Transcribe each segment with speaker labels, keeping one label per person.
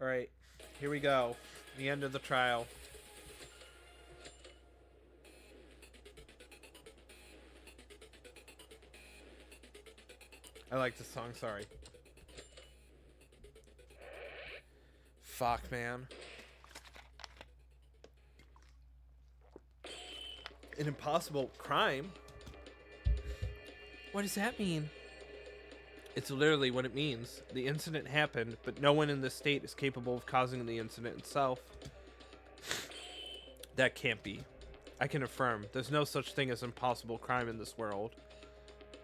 Speaker 1: Alright, here we go. The end of the trial. I like this song, sorry. Fuck, man. An impossible crime? What does that mean? It's literally what it means. The incident happened, but no one in this state is capable of causing the incident itself. That can't be. I can affirm, there's no such thing as impossible crime in this world.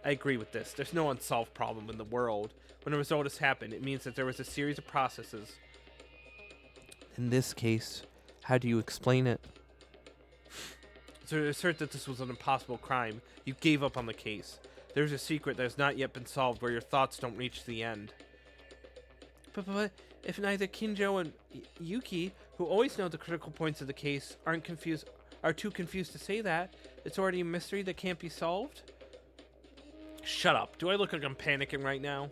Speaker 1: I agree with this. There's no unsolved problem in the world. When a result has happened, it means that there was a series of processes. In this case, how do you explain it? To assert that this was an impossible crime, you gave up on the case. There's a secret that has not yet been solved where your thoughts don't reach the end. But if neither Kinjo and Yuki, who always know the critical points of the case, are too confused to say that, it's already a mystery that can't be solved? Shut up. Do I look like I'm panicking right now?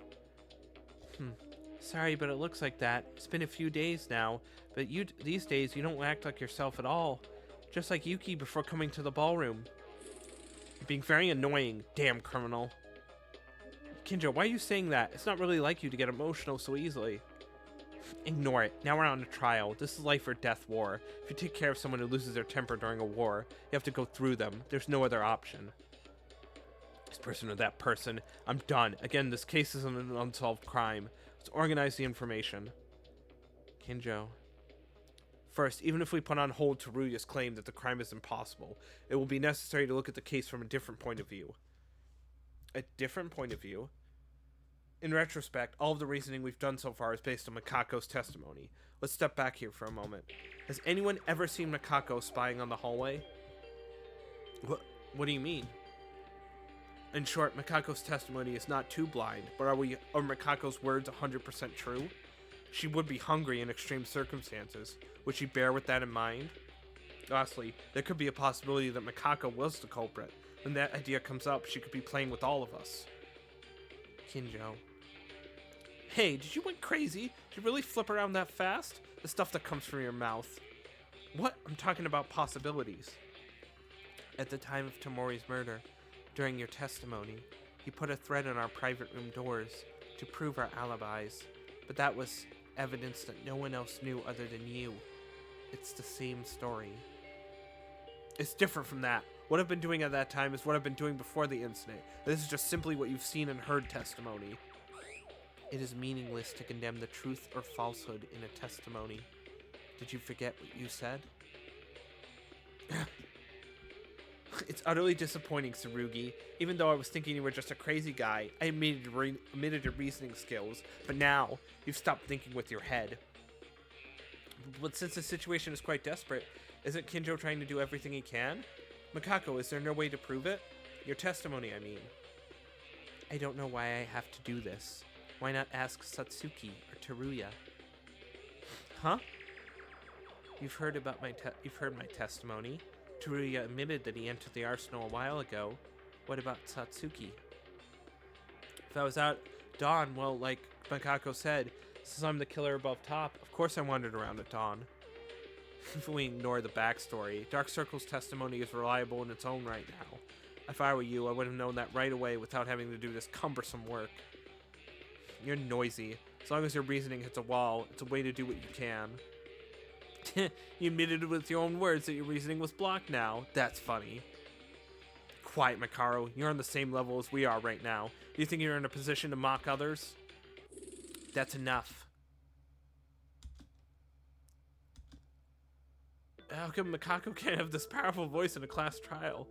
Speaker 1: Sorry, but it looks like that. It's been a few days now, but these days you don't act like yourself at all. Just like Yuki before coming to the ballroom. You're being very annoying, damn criminal. Kinjo, why are you saying that? It's not really like you to get emotional so easily. Ignore it. Now we're on a trial. This is life or death war. If you take care of someone who loses their temper during a war, you have to go through them. There's no other option. This person or that person. I'm done. Again, this case isn't an unsolved crime. Let's organize the information. Kinjo. First, even if we put on hold Teruya's claim that the crime is impossible, it will be necessary to look at the case from a different point of view. A different point of view? In retrospect, all of the reasoning we've done so far is based on Mikako's testimony. Let's step back here for a moment. Has anyone ever seen Mikako spying on the hallway? What do you mean? In short, Mikako's testimony is not too blind, but are Mikako's words 100% true? She would be hungry in extreme circumstances. Would she bear with that in mind? Lastly, there could be a possibility that Mikako was the culprit. When that idea comes up, she could be playing with all of us. Kinjo. Hey, did you went crazy? Did you really flip around that fast? The stuff that comes from your mouth. What? I'm talking about possibilities. At the time of Tamori's murder, during your testimony, you put a thread on our private room doors to prove our alibis, but that was evidence that no one else knew other than you. It's the same story. It's different from that. What I've been doing at that time is what I've been doing before the incident. This is just simply what you've seen and heard testimony. It is meaningless to condemn the truth or falsehood in a testimony. Did you forget what you said? It's utterly disappointing, Tsurugi. Even though I was thinking you were just a crazy guy, I admitted your reasoning skills, but now you've stopped thinking with your head. But since the situation is quite desperate, isn't Kinjo trying to do everything he can? Mikako, is there no way to prove it? Your testimony, I mean. I don't know why I have to do this. Why not ask Satsuki or Teruya? Huh? You've heard my testimony. Teruya admitted that he entered the arsenal a while ago. What about Satsuki? If I was out dawn, well, like Mikako said, since I'm the killer above top, of course I wandered around at dawn. If we ignore the backstory, Dark Circle's testimony is reliable in its own right now. If I were you, I would have known that right away without having to do this cumbersome work. You're noisy. As long as your reasoning hits a wall, it's a way to do what you can. You admitted with your own words that your reasoning was blocked now. That's funny. Quiet, Mikaro. You're on the same level as we are right now. Do you think you're in a position to mock others? That's enough. How come Mikako can't have this powerful voice in a class trial?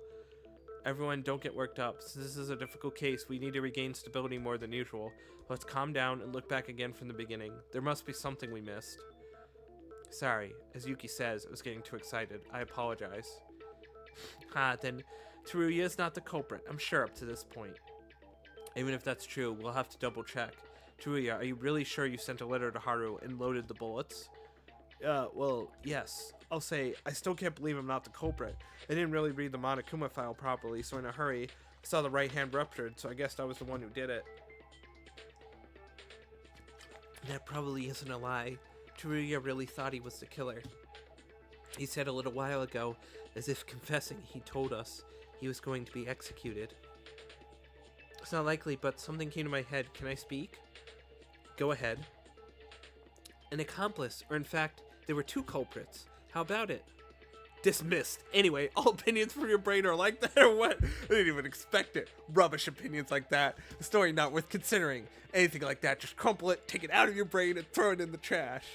Speaker 1: Everyone, don't get worked up. Since this is a difficult case, we need to regain stability more than usual. Let's calm down and look back again from the beginning. There must be something we missed. Sorry, as Yuki says, I was getting too excited. I apologize. Then Teruya is not the culprit, I'm sure up to this point. Even if that's true, we'll have to double check. Teruya, are you really sure you sent a letter to Haru and loaded the bullets? Well, yes. I'll say, I still can't believe I'm not the culprit. I didn't really read the Monokuma file properly, so in a hurry, I saw the right hand ruptured, so I guessed I was the one who did it. That probably isn't a lie. Teruya really thought he was the killer. He said a little while ago, as if confessing, he told us he was going to be executed. It's not likely, but something came to my head. Can I speak? Go ahead. An accomplice, or in fact, there were 2 culprits. How about it? Dismissed. Anyway, all opinions from your brain are like that or what? I didn't even expect it. Rubbish opinions like that. The story not worth considering. Anything like that, just crumple it, take it out of your brain, and throw it in the trash.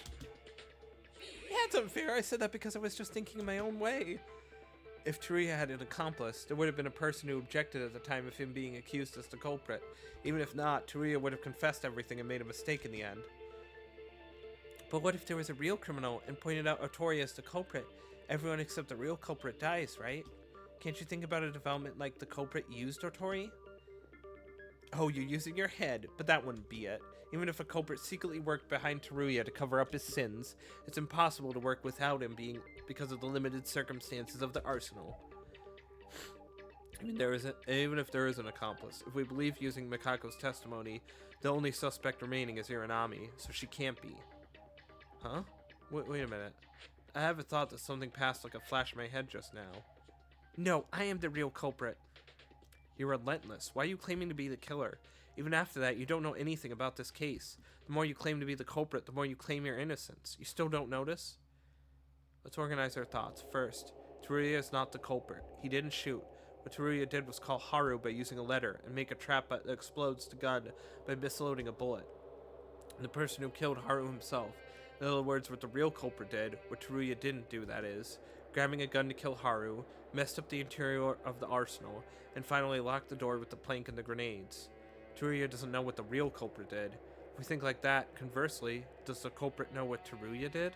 Speaker 1: Yeah, it's unfair. I said that because I was just thinking in my own way. If Teruya had an accomplice, there would have been a person who objected at the time of him being accused as the culprit. Even if not, Teruya would have confessed everything and made a mistake in the end. But what if there was a real criminal and pointed out Otori as the culprit? Everyone except the real culprit dies, right? Can't you think about a development like the culprit used Otori? Oh, you're using your head, but that wouldn't be it. Even if a culprit secretly worked behind Teruya to cover up his sins, it's impossible to work without him because of the limited circumstances of the arsenal. I mean, even if there is an accomplice, if we believe using Mikako's testimony, the only suspect remaining is Iranami, so she can't be. Huh? Wait a minute. I have a thought that something passed like a flash in my head just now. No, I am the real culprit. You're relentless. Why are you claiming to be the killer? Even after that, you don't know anything about this case. The more you claim to be the culprit, the more you claim your innocence. You still don't notice? Let's organize our thoughts. First, Teruya is not the culprit. He didn't shoot. What Teruya did was call Haru by using a letter and make a trap that explodes the gun by misloading a bullet. And the person who killed Haru himself. In other words, what the real culprit did, what Teruya didn't do, that is, grabbing a gun to kill Haru, messed up the interior of the arsenal, and finally locked the door with the plank and the grenades. Teruya doesn't know what the real culprit did. If we think like that, conversely, does the culprit know what Teruya did?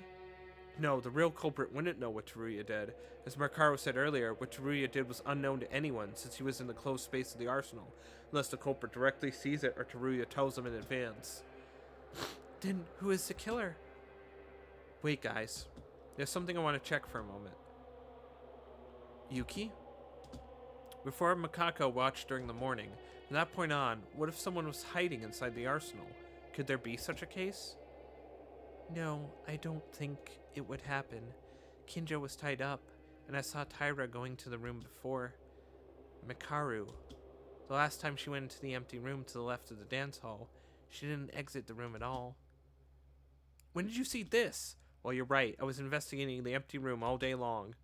Speaker 1: No, the real culprit wouldn't know what Teruya did. As Marcaro said earlier, what Teruya did was unknown to anyone since he was in the closed space of the arsenal, unless the culprit directly sees it or Teruya tells him in advance. Then who is the killer? Wait, guys. There's something I want to check for a moment. Yuki? Before Mikako watched during the morning, from that point on, what if someone was hiding inside the arsenal? Could there be such a case? No, I don't think it would happen. Kinjo was tied up, and I saw Taira going to the room before. Mikaru. The last time she went into the empty room to the left of the dance hall, she didn't exit the room at all. When did you see this? Well, you're right. I was investigating the empty room all day long.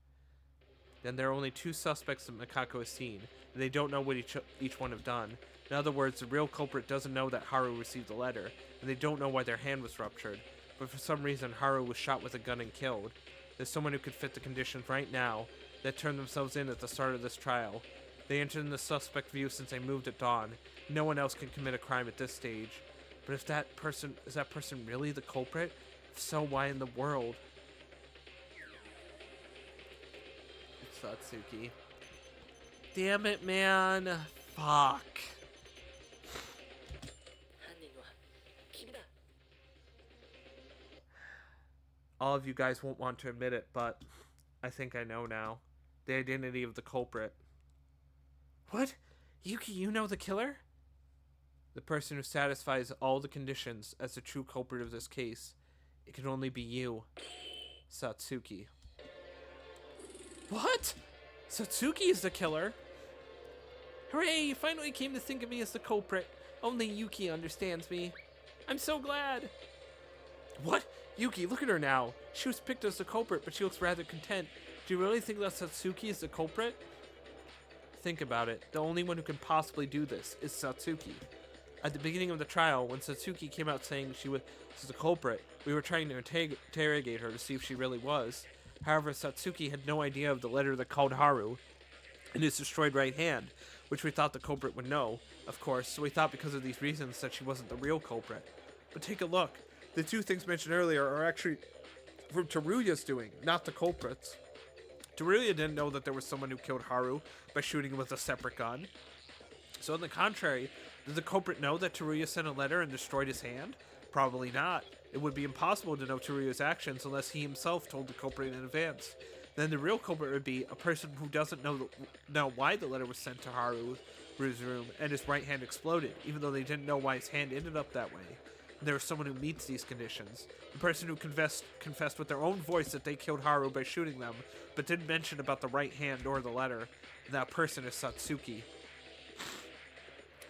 Speaker 1: Then there are only 2 suspects that Mikako has seen, and they don't know what each one have done. In other words, the real culprit doesn't know that Haru received the letter, and they don't know why their hand was ruptured. But for some reason, Haru was shot with a gun and killed. There's someone who could fit the conditions right now that turned themselves in at the start of this trial. They entered in the suspect view since they moved at dawn. No one else can commit a crime at this stage. But if is that person really the culprit? If so, why in the world? It's Satsuki. Damn it, man. Fuck. All of you guys won't want to admit it, but I think I know now. The identity of the culprit. What? Yuki, you know the killer? The person who satisfies all the conditions as the true culprit of this case. It can only be you. Satsuki. What? Satsuki is the killer? Hooray, you finally came to think of me as the culprit. Only Yuki understands me. I'm so glad. What? Yuki, look at her now. She was picked as the culprit, but she looks rather content. Do you really think that Satsuki is the culprit? Think about it. The only one who can possibly do this is Satsuki. At the beginning of the trial, when Satsuki came out saying she was the culprit, we were trying to interrogate her to see if she really was. However, Satsuki had no idea of the letter that called Haru and his destroyed right hand, which we thought the culprit would know, of course, so we thought because of these reasons that she wasn't the real culprit. But take a look. The 2 things mentioned earlier are actually from Teruya's doing, not the culprit's. Teruya didn't know that there was someone who killed Haru by shooting him with a separate gun. So on the contrary, did the culprit know that Teruya sent a letter and destroyed his hand? Probably not. It would be impossible to know Teruya's actions unless he himself told the culprit in advance. Then the real culprit would be a person who doesn't know why the letter was sent to Haru's room and his right hand exploded, even though they didn't know why his hand ended up that way. There is someone who meets these conditions. The person who confessed with their own voice that they killed Haru by shooting them, but didn't mention about the right hand or the letter. And that person is Satsuki.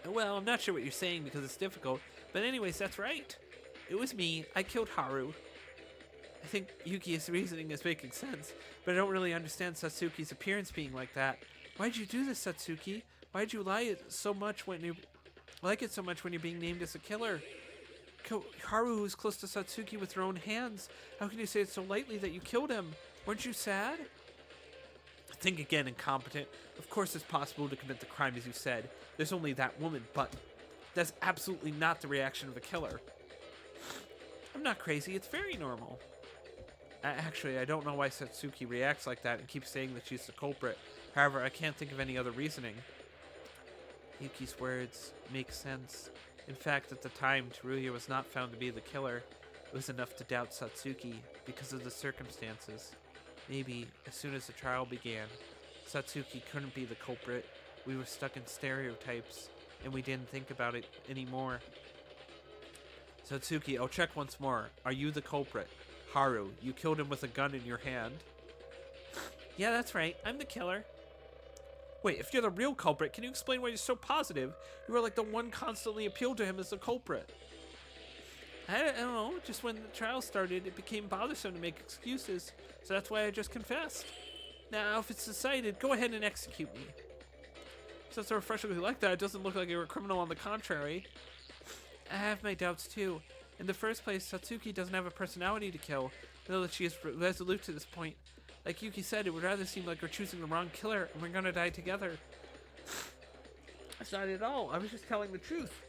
Speaker 1: Well, I'm not sure what you're saying because it's difficult, but anyways, that's right. It was me. I killed Haru. I think Yuki's reasoning is making sense, but I don't really understand Satsuki's appearance being like that. Why'd you do this, Satsuki? Why'd you lie it so much when you like it so much when you're being named as a killer? Haru was close to Satsuki with your own hands. How can you say it so lightly that you killed him? Weren't you sad? Think again, incompetent. Of course it's possible to commit the crime as you said. There's only that woman, but that's absolutely not the reaction of a killer. I'm not crazy, it's very normal. Actually, I don't know why Satsuki reacts like that and keeps saying that she's the culprit. However, I can't think of any other reasoning. Yuki's words make sense. In fact, at the time, Teruya was not found to be the killer. It was enough to doubt Satsuki because of the circumstances. Maybe, as soon as the trial began, Satsuki couldn't be the culprit. We were stuck in stereotypes, and we didn't think about it anymore. Satsuki, I'll check once more. Are you the culprit? Haru, you killed him with a gun in your hand. Yeah, that's right. I'm the killer. Wait, if you're the real culprit, can you explain why you're so positive? You were like the one constantly appealed to him as the culprit. I don't know, just when the trial started, it became bothersome to make excuses, so that's why I just confessed. Now, if it's decided, go ahead and execute me. Since they're refreshingly like that, it doesn't look like you're a criminal. On the contrary. I have my doubts too. In the first place, Satsuki doesn't have a personality to kill. I know that she is resolute to this point. Like Yuki said, it would rather seem like we're choosing the wrong killer and we're gonna die together. That's not at all. I was just telling the truth.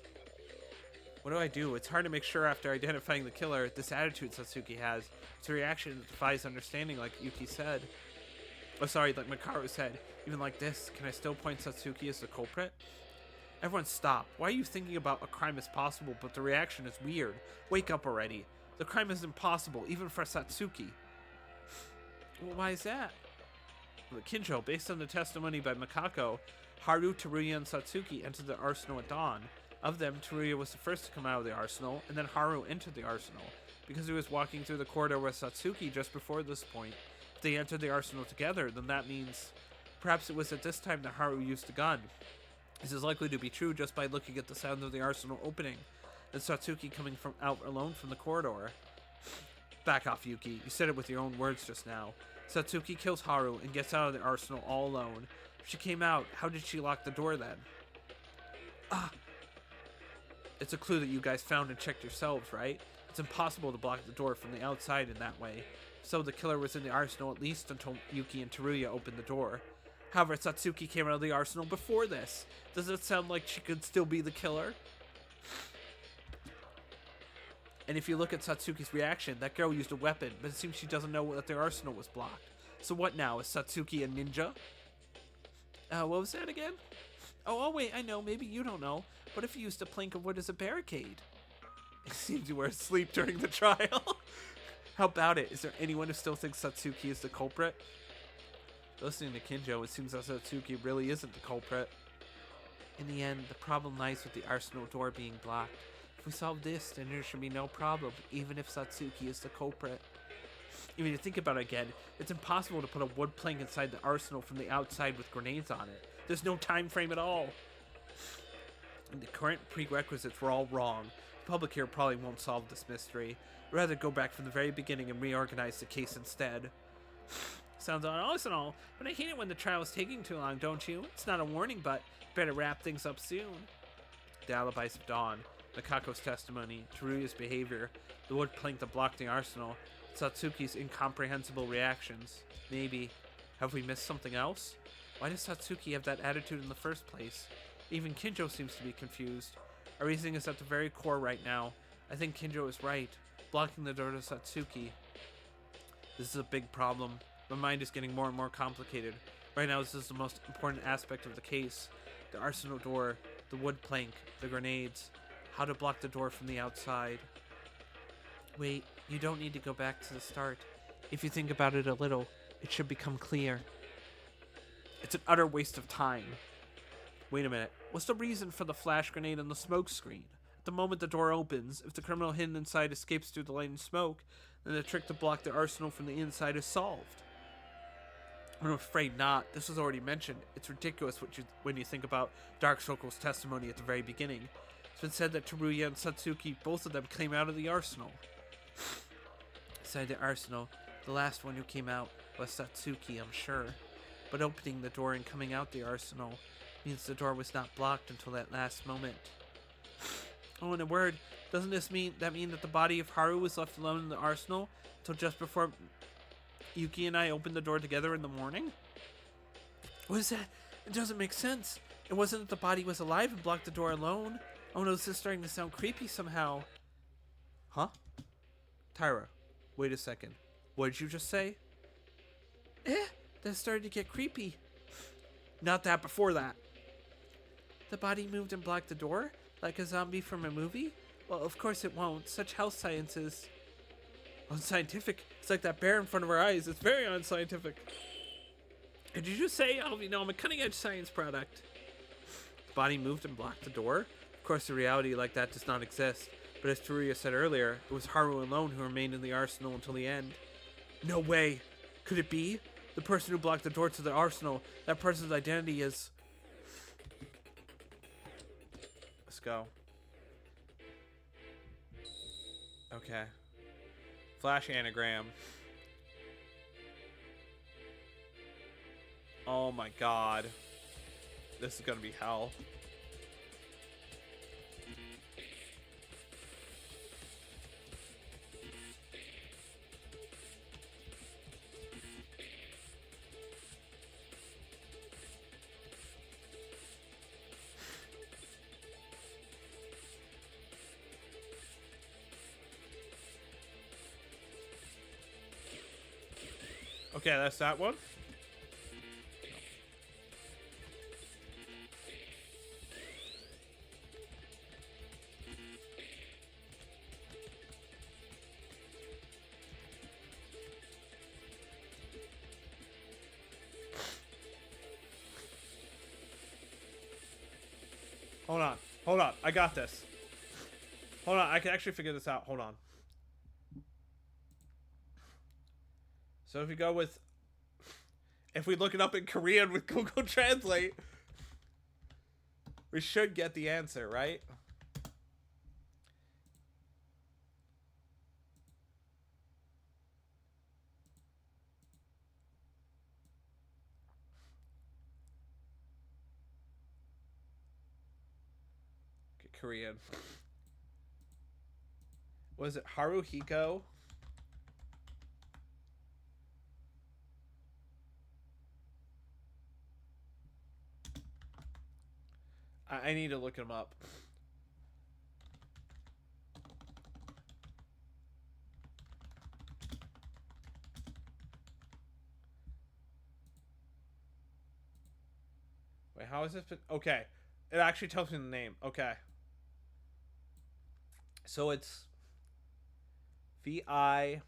Speaker 1: What do I do? It's hard to make sure after identifying the killer. This attitude Satsuki has. It's a reaction that defies understanding, like Yuki said. Oh, sorry, like Makaru said. Even like this, can I still point Satsuki as the culprit? Everyone stop. Why are you thinking about a crime as possible, but the reaction is weird? Wake up already. The crime is impossible, even for Satsuki. Well, why is that? Well, Kinjo, based on the testimony by Makako, Haru, Teruya, and Satsuki entered the arsenal at dawn. Of them, Teruya was the first to come out of the arsenal, and then Haru entered the arsenal, because he was walking through the corridor with Satsuki just before this point. If they entered the arsenal together, then that means perhaps it was at this time that Haru used the gun. This is likely to be true just by looking at the sound of the arsenal opening, and Satsuki coming out alone from the corridor. Back off, Yuki. You said it with your own words just now. Satsuki kills Haru and gets out of the arsenal all alone. If she came out, how did she lock the door then? It's a clue that you guys found and checked yourselves, right? It's impossible to block the door from the outside in that way. So the killer was in the arsenal at least until Yuki and Teruya opened the door. However, Satsuki came out of the arsenal before this. Does it sound like she could still be the killer? And if you look at Satsuki's reaction, that girl used a weapon, but it seems she doesn't know that their arsenal was blocked. So what now? Is Satsuki a ninja? What was that again? Oh, wait, I know. Maybe you don't know. What if you used a plank of wood as a barricade? It seems you were asleep during the trial. How about it? Is there anyone who still thinks Satsuki is the culprit? Listening to Kinjo, it seems that Satsuki really isn't the culprit. In the end, the problem lies with the arsenal door being blocked. If we solve this, then there should be no problem, even if Satsuki is the culprit. Even if you think about it again, it's impossible to put a wood plank inside the arsenal from the outside with grenades on it. There's no time frame at all. And the current prerequisites were all wrong. The public here probably won't solve this mystery. I'd rather go back from the very beginning and reorganize the case instead. Sounds honest and all, but I hate it when the trial is taking too long, don't you? It's not a warning, but better wrap things up soon. The alibis of Dawn, Makako's testimony, Teruya's behavior, the wood plank that blocked the arsenal, Satsuki's incomprehensible reactions. Maybe. Have we missed something else? Why does Satsuki have that attitude in the first place? Even Kinjo seems to be confused. Our reasoning is at the very core right now. I think Kinjo is right. Blocking the door to Satsuki. This is a big problem. My mind is getting more and more complicated. Right now, this is the most important aspect of the case. The arsenal door, the wood plank, the grenades. How to block the door from the outside. Wait, you don't need to go back to the start. If you think about it a little, it should become clear. It's an utter waste of time. Wait a minute. What's the reason for the flash grenade and the smoke screen? the moment the door opens. If the criminal hidden inside escapes through the light and smoke, then the trick to block the arsenal from the inside is solved. I'm afraid not. This was already mentioned. It's ridiculous when you think about Dark Circle's testimony at the very beginning. It's been said that Teruya and Satsuki, both of them, came out of the arsenal. Inside the arsenal, the last one who came out was Satsuki, I'm sure. But opening the door and coming out the arsenal means the door was not blocked until that last moment. Oh, in a word, doesn't this mean that the body of Haru was left alone in the arsenal until just before Yuki and I opened the door together in the morning? What is that? It doesn't make sense. It wasn't that the body was alive and blocked the door alone. Oh no, this is starting to sound creepy somehow. Huh? Tyra, wait a second. What did you just say? That started to get creepy. Not that before that. The body moved and blocked the door? Like a zombie from a movie? Well, of course it won't. Such health science is unscientific. It's like that bear in front of our eyes. It's very unscientific. And did you say, oh, you know, I'm a cutting-edge science product? The body moved and blocked the door? Of course, a reality like that does not exist. But as Teruya said earlier, it was Haru alone who remained in the arsenal until the end. No way. Could it be? The person who blocked the door to the arsenal, that person's identity is... Let's go. Okay. Flash anagram. Oh my god. This is gonna be hell. Okay, that's that one. Hold on, I got this. Hold on, I can actually figure this out. Hold on. So if we go with, if we look it up in Korean with Google Translate, we should get the answer, right? Okay, Korean. Was it Haruhiko? I need to look him up. Wait, how is this? Okay. It actually tells me the name. Okay. So it's VI.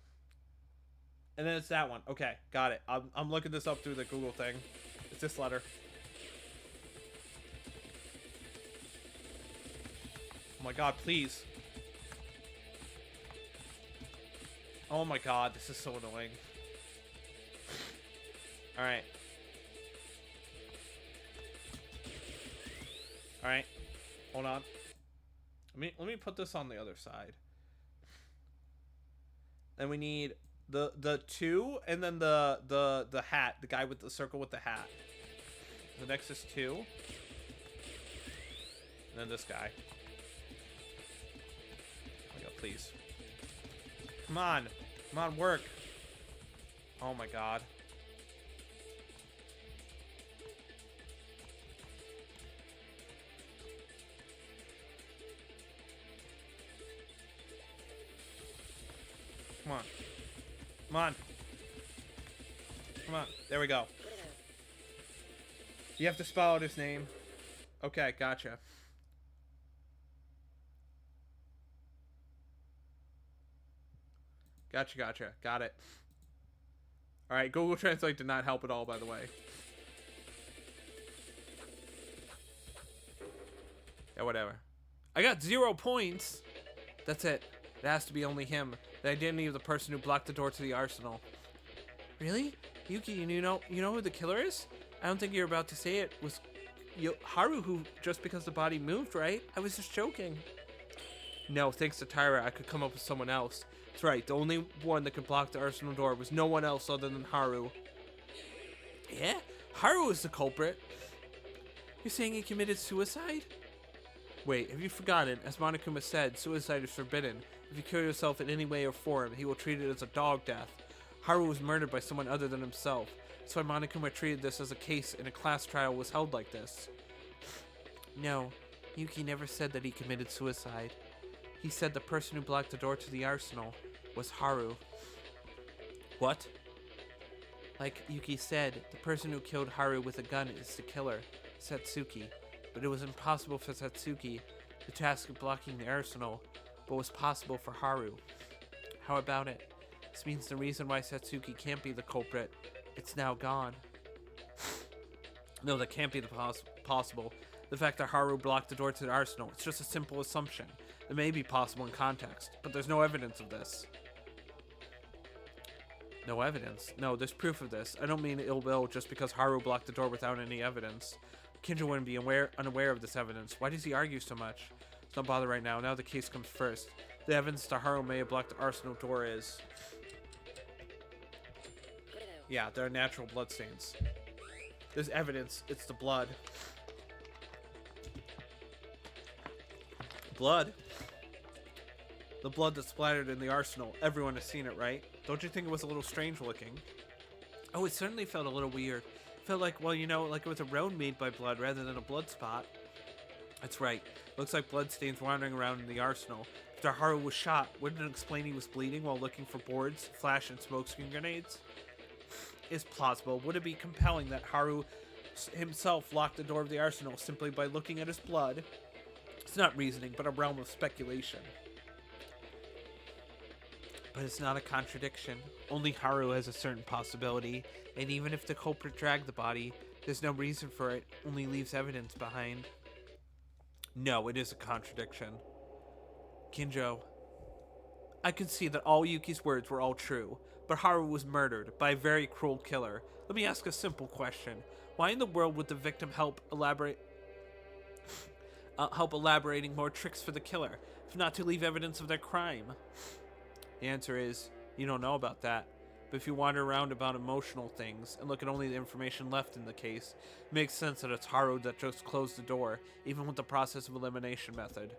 Speaker 1: And then it's that one. Okay, got it. I'm looking this up through the Google thing. It's this letter. Oh my god, please. Oh my god, this is so annoying. Alright. Alright. Hold on. Let me put this on the other side. Then we need the two, and then the hat, the guy with the circle with the hat. The next is two. And then this guy. Oh my god, please. Come on. Come on, work. Oh my god. Come on. Come on. Come on. There we go. You have to spell out his name. Okay, gotcha. Gotcha. Got it. Alright, Google Translate did not help at all, by the way. Yeah, whatever. I got 0 points. That's it. It has to be only him. The identity of the person who blocked the door to the arsenal. Really? Yuki, you know who the killer is? I don't think you're about to say it was Haru who, just because the body moved, right? I was just joking. No, thanks to Tyra, I could come up with someone else. That's right, the only one that could block the arsenal door was no one else other than Haru. Yeah? Haru is the culprit. You're saying he committed suicide? Wait, have you forgotten? As Monokuma said, suicide is forbidden. If you kill yourself in any way or form, he will treat it as a dog death. Haru was murdered by someone other than himself. That's why Monokuma treated this as a case and a class trial was held like this. No, Yuki never said that he committed suicide. He said the person who blocked the door to the arsenal was Haru. What? Like Yuki said, the person who killed Haru with a gun is the killer, Satsuki. But it was impossible for Satsuki, the task of blocking the arsenal, but was possible for Haru. How about it? This means the reason why Satsuki can't be the culprit. It's now gone. No, that can't be the possible. The fact that Haru blocked the door to the arsenal, it's just a simple assumption. It may be possible in context, but there's no evidence of this. No evidence? No, there's proof of this. I don't mean ill will just because Haru blocked the door without any evidence. Kinja wouldn't be unaware of this evidence. Why does he argue so much? Don't bother right now. Now the case comes first. The evidence that Haru may have blocked the arsenal door is... Yeah, there are natural bloodstains. There's evidence. It's the blood. Blood? The blood that splattered in the arsenal. Everyone has seen it, right? Don't you think it was a little strange looking? Oh, it certainly felt a little weird. It felt like, well, you know, like it was a road made by blood rather than a blood spot. That's right. Looks like bloodstains wandering around in the arsenal. After Haru was shot, wouldn't it explain he was bleeding while looking for boards, flash, and smokescreen grenades? Is plausible. Would it be compelling that Haru himself locked the door of the arsenal simply by looking at his blood? It's not reasoning, but a realm of speculation. But it's not a contradiction. Only Haru has a certain possibility, and even if the culprit dragged the body, there's no reason for it, only leaves evidence behind. No, it is a contradiction. Kinjo, I could see that all Yuki's words were all true, but Haru was murdered by a very cruel killer. Let me ask a simple question. Why in the world would the victim help elaborating more tricks for the killer, if not to leave evidence of their crime? The answer is, you don't know about that. But if you wander around about emotional things and look at only the information left in the case, it makes sense that it's Haru that just closed the door, even with the process of elimination method.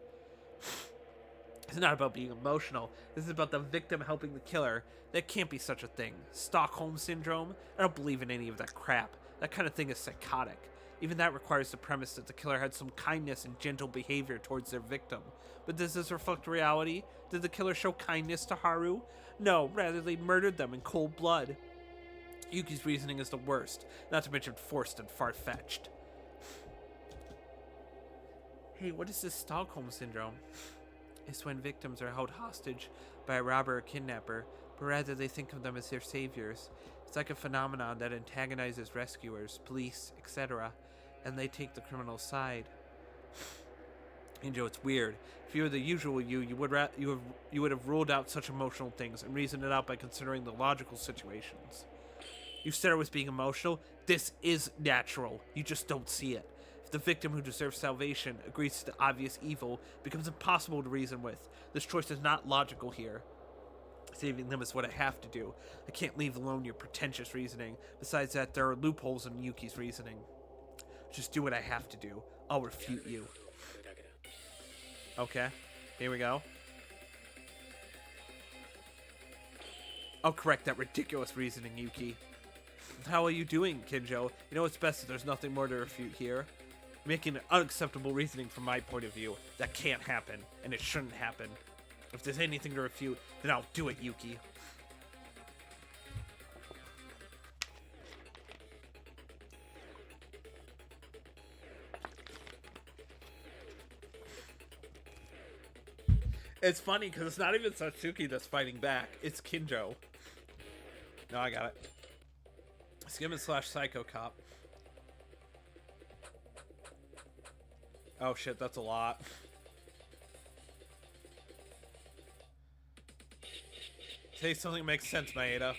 Speaker 1: It's not about being emotional. This is about the victim helping the killer. That can't be such a thing. Stockholm Syndrome? I don't believe in any of that crap. That kind of thing is psychotic. Even that requires the premise that the killer had some kindness and gentle behavior towards their victim. But does this reflect reality? Did the killer show kindness to Haru? No, rather they murdered them in cold blood. Yuki's reasoning is the worst, not to mention forced and far-fetched. Hey, what is this Stockholm Syndrome? It's when victims are held hostage by a robber or kidnapper, but rather they think of them as their saviors. It's like a phenomenon that antagonizes rescuers, police, etc., and they take the criminal's side. Injo, it's weird. If you were the usual you would have ruled out such emotional things and reasoned it out by considering the logical situations. You said it was being emotional. This is natural. You just don't see it. If the victim who deserves salvation agrees to the obvious evil, it becomes impossible to reason with. This choice is not logical here. Saving them is what I have to do. I can't leave alone your pretentious reasoning. Besides that, there are loopholes in Yuki's reasoning. Just do what I have to do. I'll refute you. Okay, here we go. I'll correct that ridiculous reasoning, Yuki. How are you doing, Kinjo? You know it's best that there's nothing more to refute here. Making an unacceptable reasoning from my point of view. That can't happen, and it shouldn't happen. If there's anything to refute, then I'll do it, Yuki. It's funny because it's not even Satsuki that's fighting back. It's Kinjo. No, I got it. Skimming / Psycho Cop. Oh shit, that's a lot. Say something that makes sense, Maeda.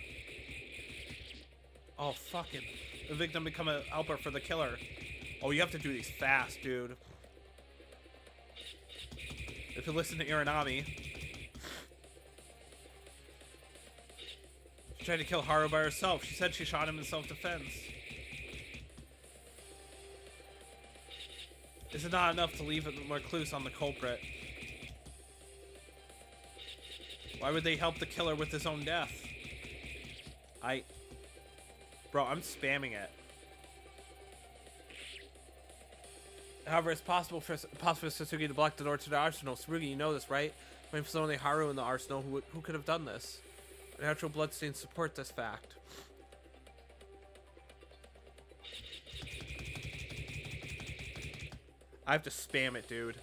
Speaker 1: Oh, fucking. The victim become a helper for the killer. Oh, you have to do these fast, dude. If you listen to Iranami. She tried to kill Haru by herself. She said she shot him in self-defense. This is not enough to leave more clues on the culprit. Why would they help the killer with his own death? Bro, I'm spamming it. However, it's possible for Satsuki to block the door to the arsenal. Tsurugi, you know this, right? When there's only Haru in the arsenal, who could have done this? Natural bloodstains support this fact. I have to spam it, dude.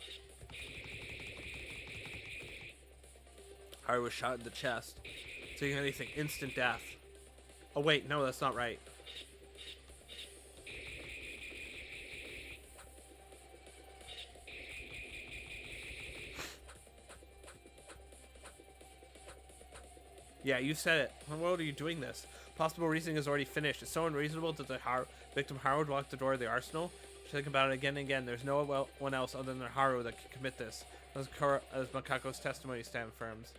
Speaker 1: Haru was shot in the chest. Saying anything, instant death. Oh wait, no, that's not right. Yeah, you said it. How well are you doing this? Possible reasoning is already finished. It's so unreasonable that the victim Haru would walk the door of the arsenal. Think about it again and again. There's no one else other than Haru that could commit this. As Makako's testimony stand firms.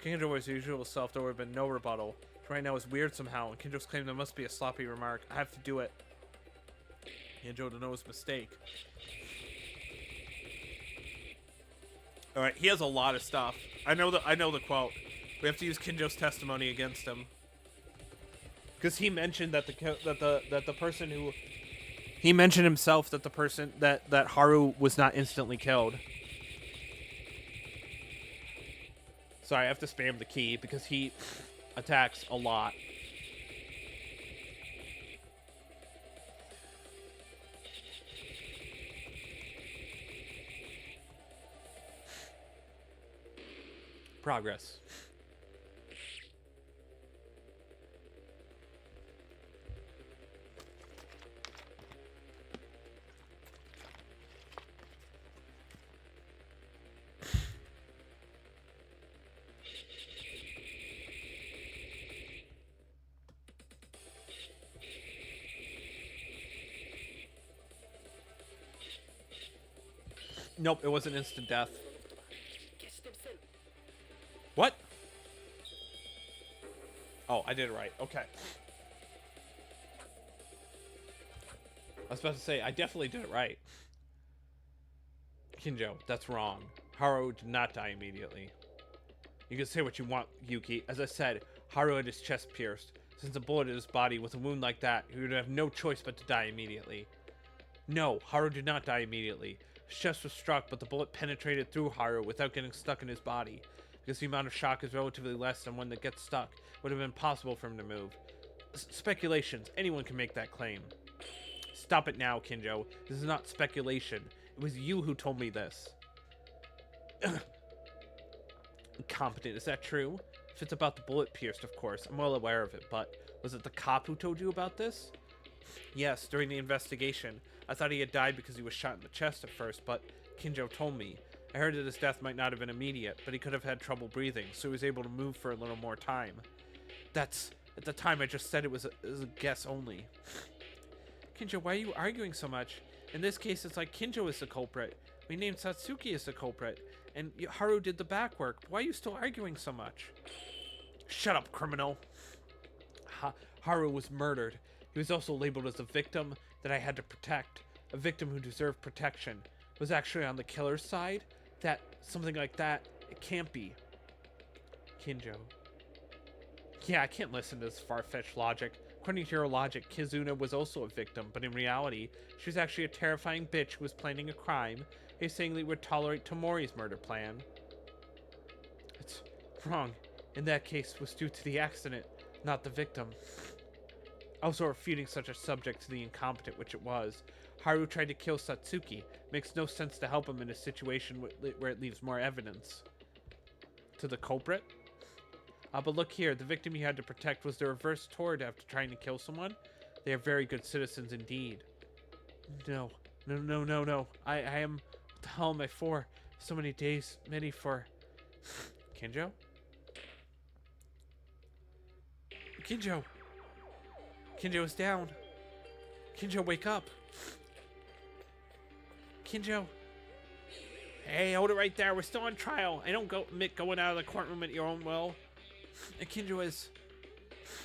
Speaker 1: Kinjo was usual self, there would have been no rebuttal. Right now is weird somehow, and Kinjo's claim there must be a sloppy remark. I have to do it. Kinjo to know his mistake. Alright, he has a lot of stuff. I know the quote. We have to use Kinjo's testimony against him. Because he mentioned that the person who he mentioned himself that the person that Haru was not instantly killed. Sorry, I have to spam the key because he attacks a lot. Progress. Nope, it wasn't instant death. What? Oh, I did it right. Okay. I was about to say, I definitely did it right. Kinjo, that's wrong. Haru did not die immediately. You can say what you want, Yuki. As I said, Haru had his chest pierced. Since a bullet in his body with a wound like that, he would have no choice but to die immediately. No, Haru did not die immediately. His chest was struck, but the bullet penetrated through Haru without getting stuck in his body. Because the amount of shock is relatively less than one that gets stuck, it would have been impossible for him to move. Speculations. Anyone can make that claim. Stop it now, Kinjo. This is not speculation. It was you who told me this. Incompetent. Is that true? If it's about the bullet pierced, of course. I'm well aware of it, but was it the cop who told you about this? Yes, during the investigation. I thought he had died because he was shot in the chest at first, but Kinjo told me. I heard that his death might not have been immediate, but he could have had trouble breathing, so he was able to move for a little more time. That's... At the time, I just said it was a guess only. Kinjo, why are you arguing so much? In this case, it's like Kinjo is the culprit. We named Satsuki as the culprit, and Haru did the back work. Why are you still arguing so much? Shut up, criminal. Haru was murdered. He was also labeled as a victim that I had to protect. A victim who deserved protection. Was actually on the killer's side? That, something like that, it can't be. Kinjo. Yeah, I can't listen to this far-fetched logic. According to your logic, Kizuna was also a victim, but in reality, she was actually a terrifying bitch who was planning a crime. He's saying that he would tolerate Tomori's murder plan. It's wrong. In that case, it was due to the accident, not the victim. Also, refuting such a subject to the incompetent, which it was. Haru tried to kill Satsuki. Makes no sense to help him in a situation where it leaves more evidence. To the culprit? But look here, the victim you had to protect was the reverse toward after trying to kill someone. They are very good citizens indeed. No. I am... What the hell am I for? So many days, many for... Kinjo? Kinjo! Kinjo is down. Kinjo, wake up. Kinjo. Hey, hold it right there. We're still on trial. I don't admit going out of the courtroom at your own will. Kinjo has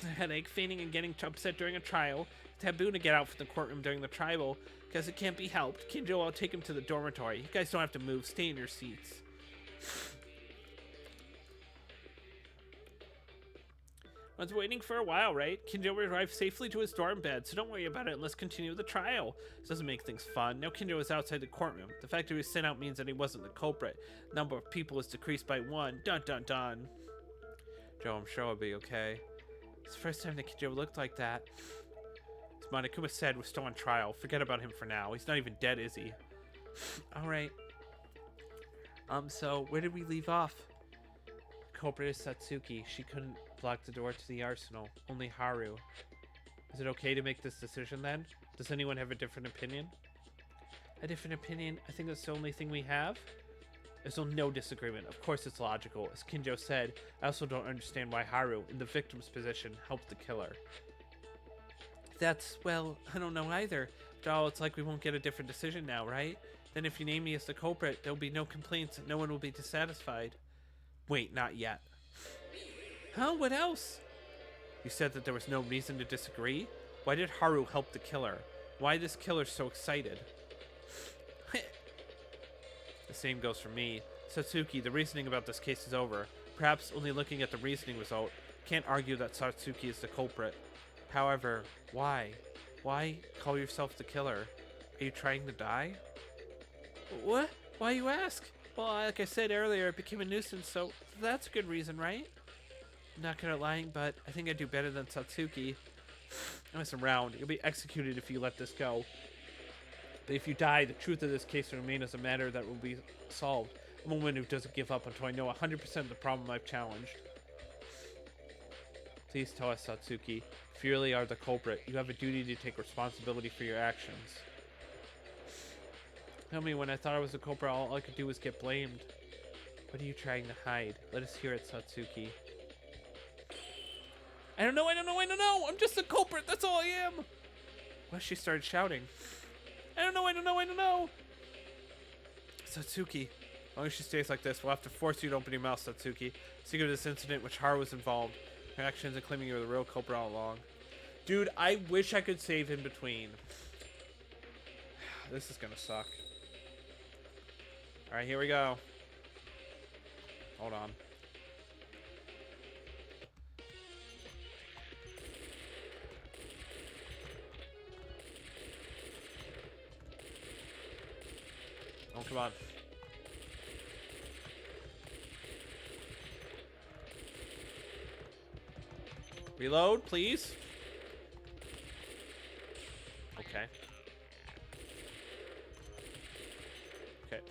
Speaker 1: a headache, fainting, and getting upset during a trial. Taboo to get out from the courtroom during the trial because it can't be helped. Kinjo, I'll take him to the dormitory. You guys don't have to move. Stay in your seats. I was waiting for a while, right? Kinjo arrived safely to his dorm bed, so don't worry about it and let's continue the trial. This doesn't make things fun. Now Kinjo is outside the courtroom. The fact that he was sent out means that he wasn't the culprit. The number of people is decreased by 1. Dun dun dun. Joe, I'm sure I'll be okay. It's the first time that Kinjo looked like that. As Monokuma said, we're still on trial. Forget about him for now. He's not even dead, is he? Alright. So, where did we leave off? The culprit is Satsuki. She couldn't block the door to the arsenal. Only Haru. Is it okay to make this decision then? Does anyone have a different opinion? A different opinion? I think that's the only thing we have. There's no disagreement. Of course it's logical. As Kinjo said, I also don't understand why Haru, in the victim's position, helped the killer. That's, well, I don't know either. After all, it's like we won't get a different decision now, right? Then if you name me as the culprit, there'll be no complaints and no one will be dissatisfied. Wait, not yet. Huh? What else? You said that there was no reason to disagree? Why did Haru help the killer? Why this killer so excited? The same goes for me. Satsuki, the reasoning about this case is over. Perhaps only looking at the reasoning result, can't argue that Satsuki is the culprit. However, why? Why call yourself the killer? Are you trying to die? What? Why you ask? Well, like I said earlier, it became a nuisance, so that's a good reason, right? I'm not good at lying, but I think I do better than Satsuki. I mess around. You'll be executed if you let this go. But if you die, the truth of this case will remain as a matter that will be solved. I'm a woman who doesn't give up until I know 100% of the problem I've challenged. Please tell us, Satsuki. If you really are the culprit, you have a duty to take responsibility for your actions. Tell me, when I thought I was the culprit, all I could do was get blamed. What are you trying to hide? Let us hear it, Satsuki. I don't know! I'm just the culprit, that's all I am! Well, she started shouting. I don't know! Satsuki, as long as she stays like this, we'll have to force you to open your mouth, Satsuki. Secret of this incident, which Haru was involved. Her actions and claiming you were the real culprit all along. Dude, I wish I could save in between. This is gonna suck. Alright, here we go. Hold on. Oh, come on. Reload, please. Okay. Okay.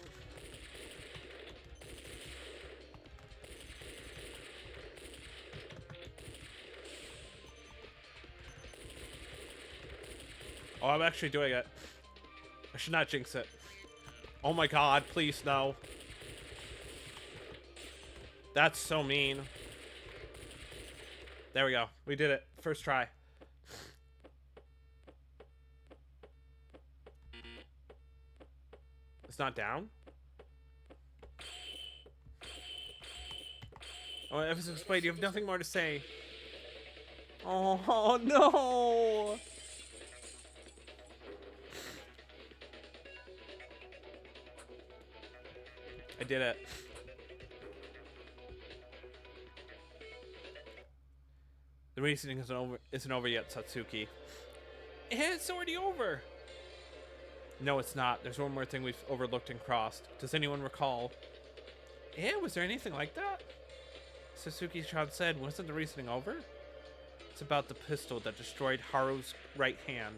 Speaker 1: Oh, I'm actually doing it. I should not jinx it. Oh my god, please, no. That's so mean. There we go. We did it. First try. It's not down? Oh, Evan's explained. You have nothing more to say. Oh, no! I did it. The reasoning isn't over yet, Satsuki. It's already over. No, it's not. There's one more thing we've overlooked and crossed. Does anyone recall? Yeah, was there anything like that? Satsuki-chan said, wasn't the reasoning over? It's about the pistol that destroyed Haru's right hand.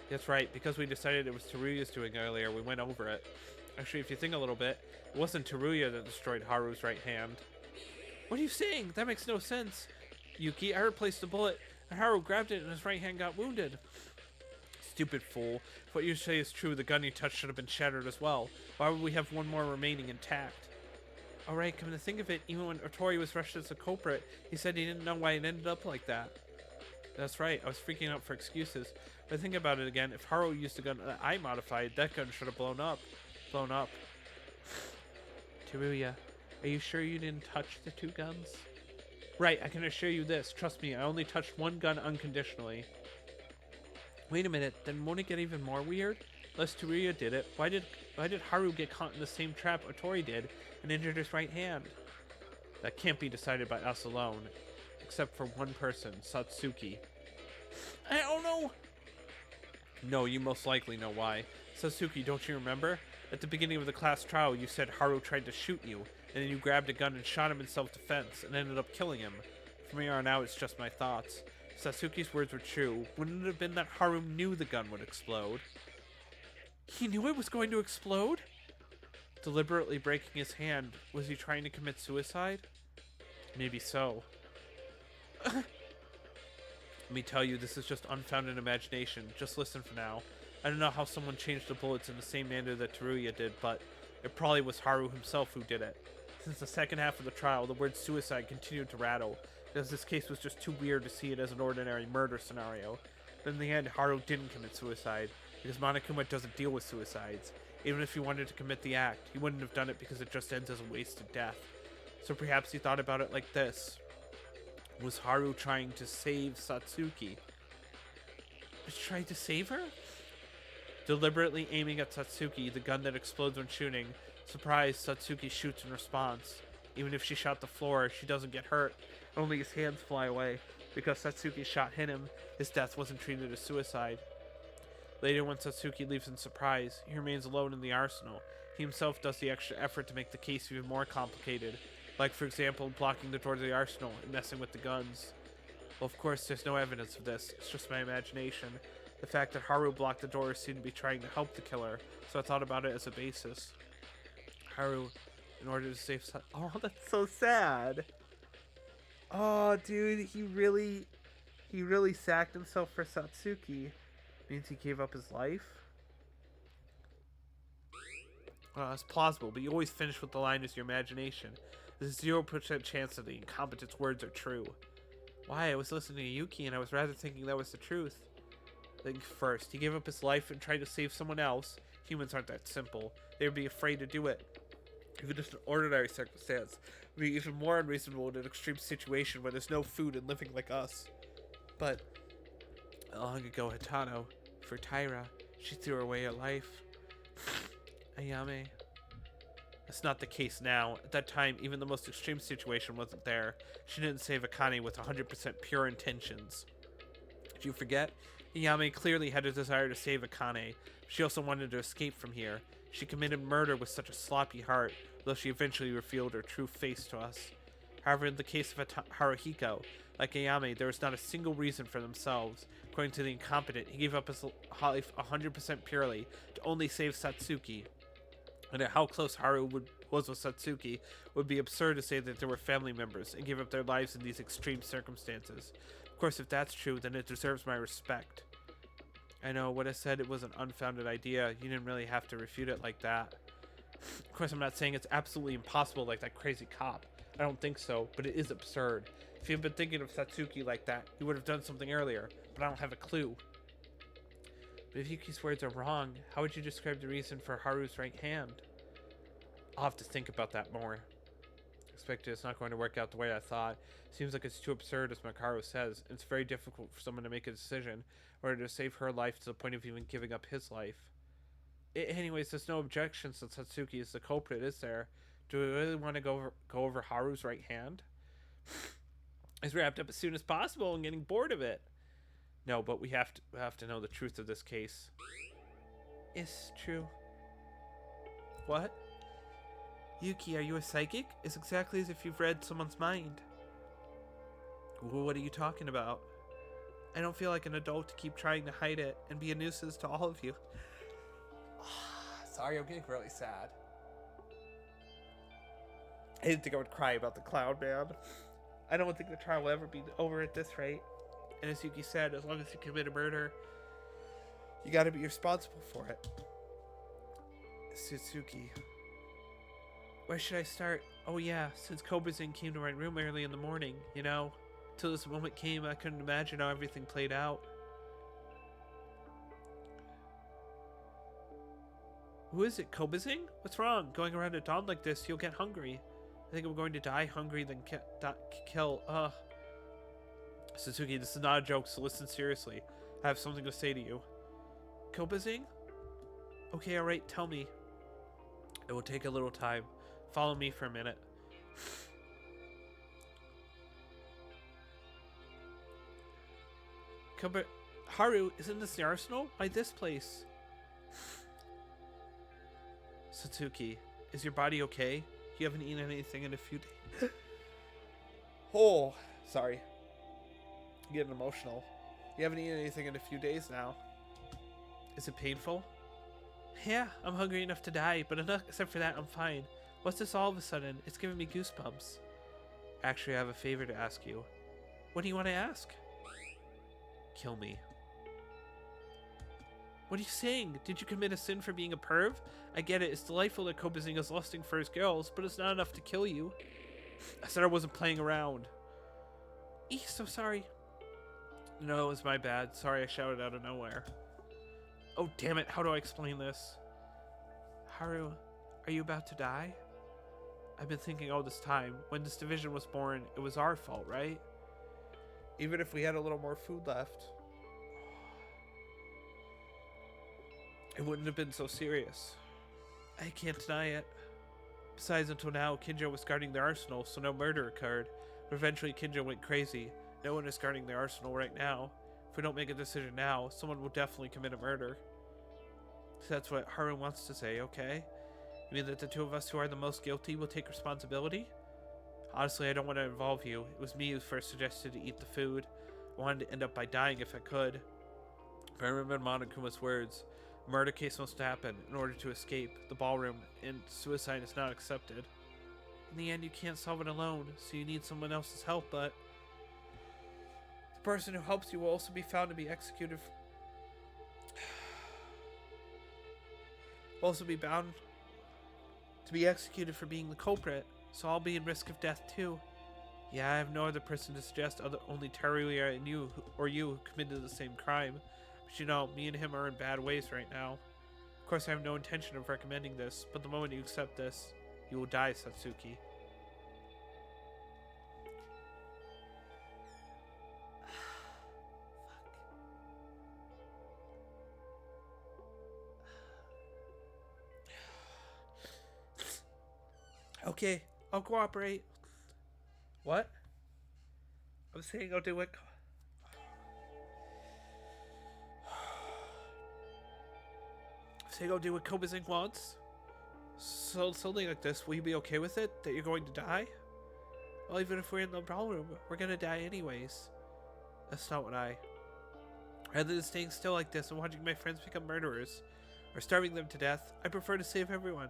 Speaker 1: That's right, because we decided it was Teruya's doing earlier, we went over it. Actually, if you think a little bit, it wasn't Teruya that destroyed Haru's right hand. What are you saying? That makes no sense. Yuki, I replaced the bullet, and Haru grabbed it and his right hand got wounded. Stupid fool. If what you say is true, the gun you touched should have been shattered as well. Why would we have one more remaining intact? Alright, come to think of it, even when Otori was rushed as a culprit, he said he didn't know why it ended up like that. That's right, I was freaking out for excuses. But think about it again, if Haru used a gun that I modified, that gun should have blown up. Teruya, are you sure you didn't touch the two guns? Right, I can assure you this. Trust me, I only touched one gun unconditionally. Wait a minute, then won't it get even more weird? Unless Teruya did it, why did Haru get caught in the same trap Otori did and injured his right hand? That can't be decided by us alone. Except for one person, Satsuki. I don't know. No, you most likely know why. Satsuki, don't you remember? At the beginning of the class trial, you said Haru tried to shoot you, and then you grabbed a gun and shot him in self-defense, and ended up killing him. From here on out, it's just my thoughts. If Satsuki's words were true, wouldn't it have been that Haru knew the gun would explode? He knew it was going to explode? Deliberately breaking his hand, was he trying to commit suicide? Maybe so. Let me tell you, this is just unfounded imagination. Just listen for now. I don't know how someone changed the bullets in the same manner that Teruya did, but it probably was Haru himself who did it. Since the second half of the trial, the word suicide continued to rattle, because this case was just too weird to see it as an ordinary murder scenario. But in the end, Haru didn't commit suicide, because Monokuma doesn't deal with suicides. Even if he wanted to commit the act, he wouldn't have done it because it just ends as a wasted death. So perhaps he thought about it like this. Was Haru trying to save Satsuki? Trying to save her? Deliberately aiming at Satsuki, the gun that explodes when shooting. Surprised, Satsuki shoots in response. Even if she shot the floor, she doesn't get hurt. Only his hands fly away. Because Satsuki's shot hit him, his death wasn't treated as suicide. Later, when Satsuki leaves in surprise, he remains alone in the arsenal. He himself does the extra effort to make the case even more complicated. Like, for example, blocking the door to the arsenal and messing with the guns. Well, of course, there's no evidence of this. It's just my imagination. The fact that Haru blocked the door seemed to be trying to help the killer, so I thought about it as a basis. Haru, in order to save Oh, that's so sad. Oh, dude, he really sacked himself for Satsuki. Means he gave up his life? Well, it's plausible, but you always finish with the line as your imagination. There's a 0% chance that the incompetent's words are true. Why? I was listening to Yuki and I was rather thinking that was the truth. Think first, he gave up his life and tried to save someone else. Humans aren't that simple. They would be afraid to do it. Even just an ordinary circumstance, it would be even more unreasonable in an extreme situation where there's no food and living like us. But long ago, Hitano, for Taira, she threw away her life. Ayame. That's not the case now. At that time, even the most extreme situation wasn't there. She didn't save Akane with 100% pure intentions. Did you forget? Ayame clearly had a desire to save Akane. She also wanted to escape from here. She committed murder with such a sloppy heart, though she eventually revealed her true face to us. However, in the case of Haruhiko, like Ayame, there was not a single reason for themselves. According to the incompetent, he gave up his life 100% purely to only save Satsuki. And at how close Haru was with Satsuki, it would be absurd to say that they were family members and give up their lives in these extreme circumstances. Of course, if that's true, then it deserves my respect. I know, what I said, it was an unfounded idea. You didn't really have to refute it like that. Of course, I'm not saying it's absolutely impossible like that crazy cop. I don't think so, but it is absurd. If you had been thinking of Satsuki like that, you would have done something earlier, but I don't have a clue. But if Yuki's words are wrong, how would you describe the reason for Haru's right hand? I'll have to think about that more. I expect it's not going to work out the way I thought. Seems like it's too absurd, as Makaru says. It's very difficult for someone to make a decision in order to save her life to the point of even giving up his life. Anyways, there's no objection since Satsuki is the culprit, is there? Do we really want to go over Haru's right hand? It's wrapped up as soon as possible and getting bored of it. No, but we have to know the truth of this case. It's true. What? Yuki, are you a psychic? It's exactly as if you've read someone's mind. Well, what are you talking about? I don't feel like an adult to keep trying to hide it and be a nuisance to all of you. Sorry, I'm getting really sad. I didn't think I would cry about the clown man. I don't think the trial will ever be over at this rate. And as Yuki said, as long as you commit a murder, you gotta be responsible for it. Satsuki. Where should I start? Oh yeah, since Kobrazin came to my room early in the morning, till this moment came, I couldn't imagine how everything played out. Who is it, Kobrazin? What's wrong? Going around at dawn like this, you'll get hungry. I think I'm going to die hungry, then kill. Satsuki, this is not a joke, so listen seriously. I have something to say to you. Kobrazin? Okay, alright, tell me. It will take a little time. Follow me for a minute. Haru, isn't this the arsenal? Why this place? Satsuki, is your body okay? You haven't eaten anything in a few days. Oh, sorry. I'm getting emotional. You haven't eaten anything in a few days now. Is it painful? Yeah, I'm hungry enough to die, but except for that, I'm fine. What's this all of a sudden? It's giving me goosebumps. Actually, I have a favor to ask you. What do you want to ask? Kill me. What are you saying? Did you commit a sin for being a perv? I get it, it's delightful that Kobrazin is lusting for his girls, but it's not enough to kill you. I said I wasn't playing around. Eek, so sorry. No, it was my bad. Sorry I shouted out of nowhere. Oh, damn it, how do I explain this? Haru, are you about to die? I've been thinking all this time. When this division was born, it was our fault, right? Even if we had a little more food left, it wouldn't have been so serious. I can't deny it. Besides, until now, Kinjo was guarding the arsenal, so no murder occurred. But eventually, Kinjo went crazy. No one is guarding the arsenal right now. If we don't make a decision now, someone will definitely commit a murder. So that's what Haru wants to say, okay? You mean that the two of us who are the most guilty will take responsibility? Honestly, I don't want to involve you. It was me who first suggested to eat the food. I wanted to end up by dying if I could. If I remember Monokuma's words, a murder case must happen in order to escape the ballroom, and suicide is not accepted. In the end, you can't solve it alone, so you need someone else's help, but the person who helps you will also be found to be executed. Will also be bound to be executed for being the culprit, so I'll be in risk of death too. Yeah, I have no other person to suggest only Teruya and you who committed the same crime. But me and him are in bad ways right now. Of course, I have no intention of recommending this, but the moment you accept this, you will die, Satsuki. Okay, I'll cooperate. What? I'm saying I'll do it. Saying I'll do what Kobrazin wants? So something like this, will you be okay with it? That you're going to die? Well, even if we're in the ballroom, we're gonna die anyways. That's not what rather than staying still like this and watching my friends become murderers, or starving them to death, I prefer to save everyone.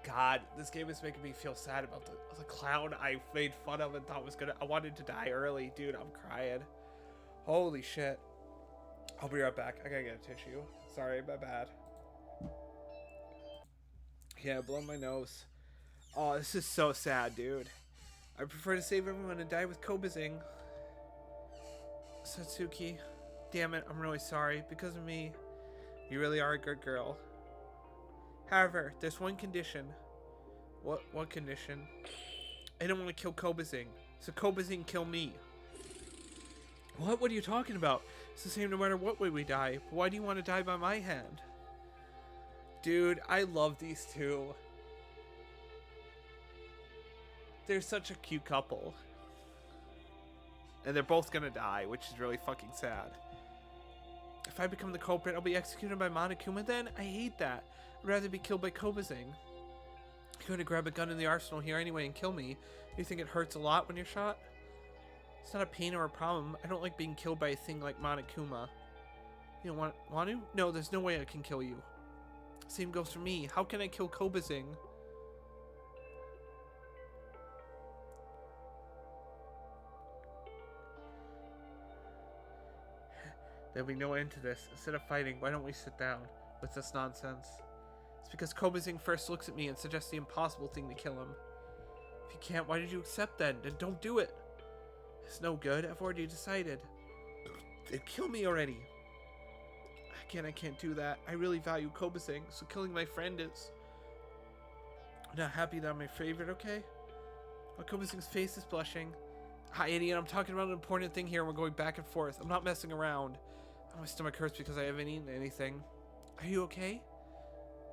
Speaker 1: God, this game is making me feel sad about the clown I made fun of and thought was I wanted to die early. Dude, I'm crying. Holy shit. I'll be right back. I gotta get a tissue. Sorry, my bad. Yeah, blowing my nose. Oh, this is so sad, dude. I prefer to save everyone and die with Kobrazin. Satsuki, damn it, I'm really sorry. Because of me, you really are a good girl. However, there's one condition. What condition? I don't want to kill Kobrazin, so Kobrazin kill me. What are you talking about? It's the same no matter what way we die. But why do you want to die by my hand? Dude, I love these two. They're such a cute couple. And they're both gonna die, which is really fucking sad. If I become the culprit, I'll be executed by Monokuma then? I hate that. I'd rather be killed by Kobrazin. You're gonna grab a gun in the arsenal here anyway and kill me. You think it hurts a lot when you're shot? It's not a pain or a problem. I don't like being killed by a thing like Monokuma. You don't want to? No, there's no way I can kill you. Same goes for me. How can I kill Kobazing? There'll be no end to this. Instead of fighting, why don't we sit down? What's this nonsense? It's because Kobazing first looks at me and suggests the impossible thing to kill him. If you can't, why did you accept then? Then don't do it. It's no good. I've already decided. Then kill me already. Again, I can't do that. I really value Kobazing, so killing my friend is... I'm not happy that I'm my favorite, okay? Oh, Kobazing's face is blushing. Hi, idiot. I'm talking about an important thing here and we're going back and forth. I'm not messing around. My stomach hurts because I haven't eaten anything. Are you okay?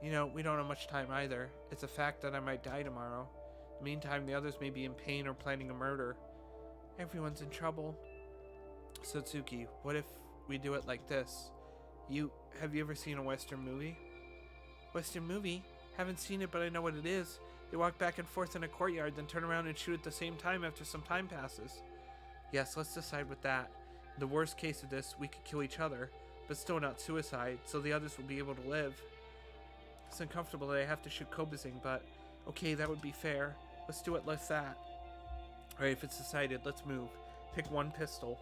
Speaker 1: You know, we don't have much time either. It's a fact that I might die tomorrow. In the meantime, the others may be in pain or planning a murder. Everyone's in trouble. Satsuki, what if we do it like this? Have you ever seen a Western movie? Western movie? Haven't seen it, but I know what it is. They walk back and forth in a courtyard, then turn around and shoot at the same time after some time passes. Yes, let's decide with that. In the worst case of this, we could kill each other, but still not suicide, so the others will be able to live. It's uncomfortable that I have to shoot Kobazing, but okay, that would be fair. Let's do it like that. Alright, if it's decided, let's move. Pick one pistol.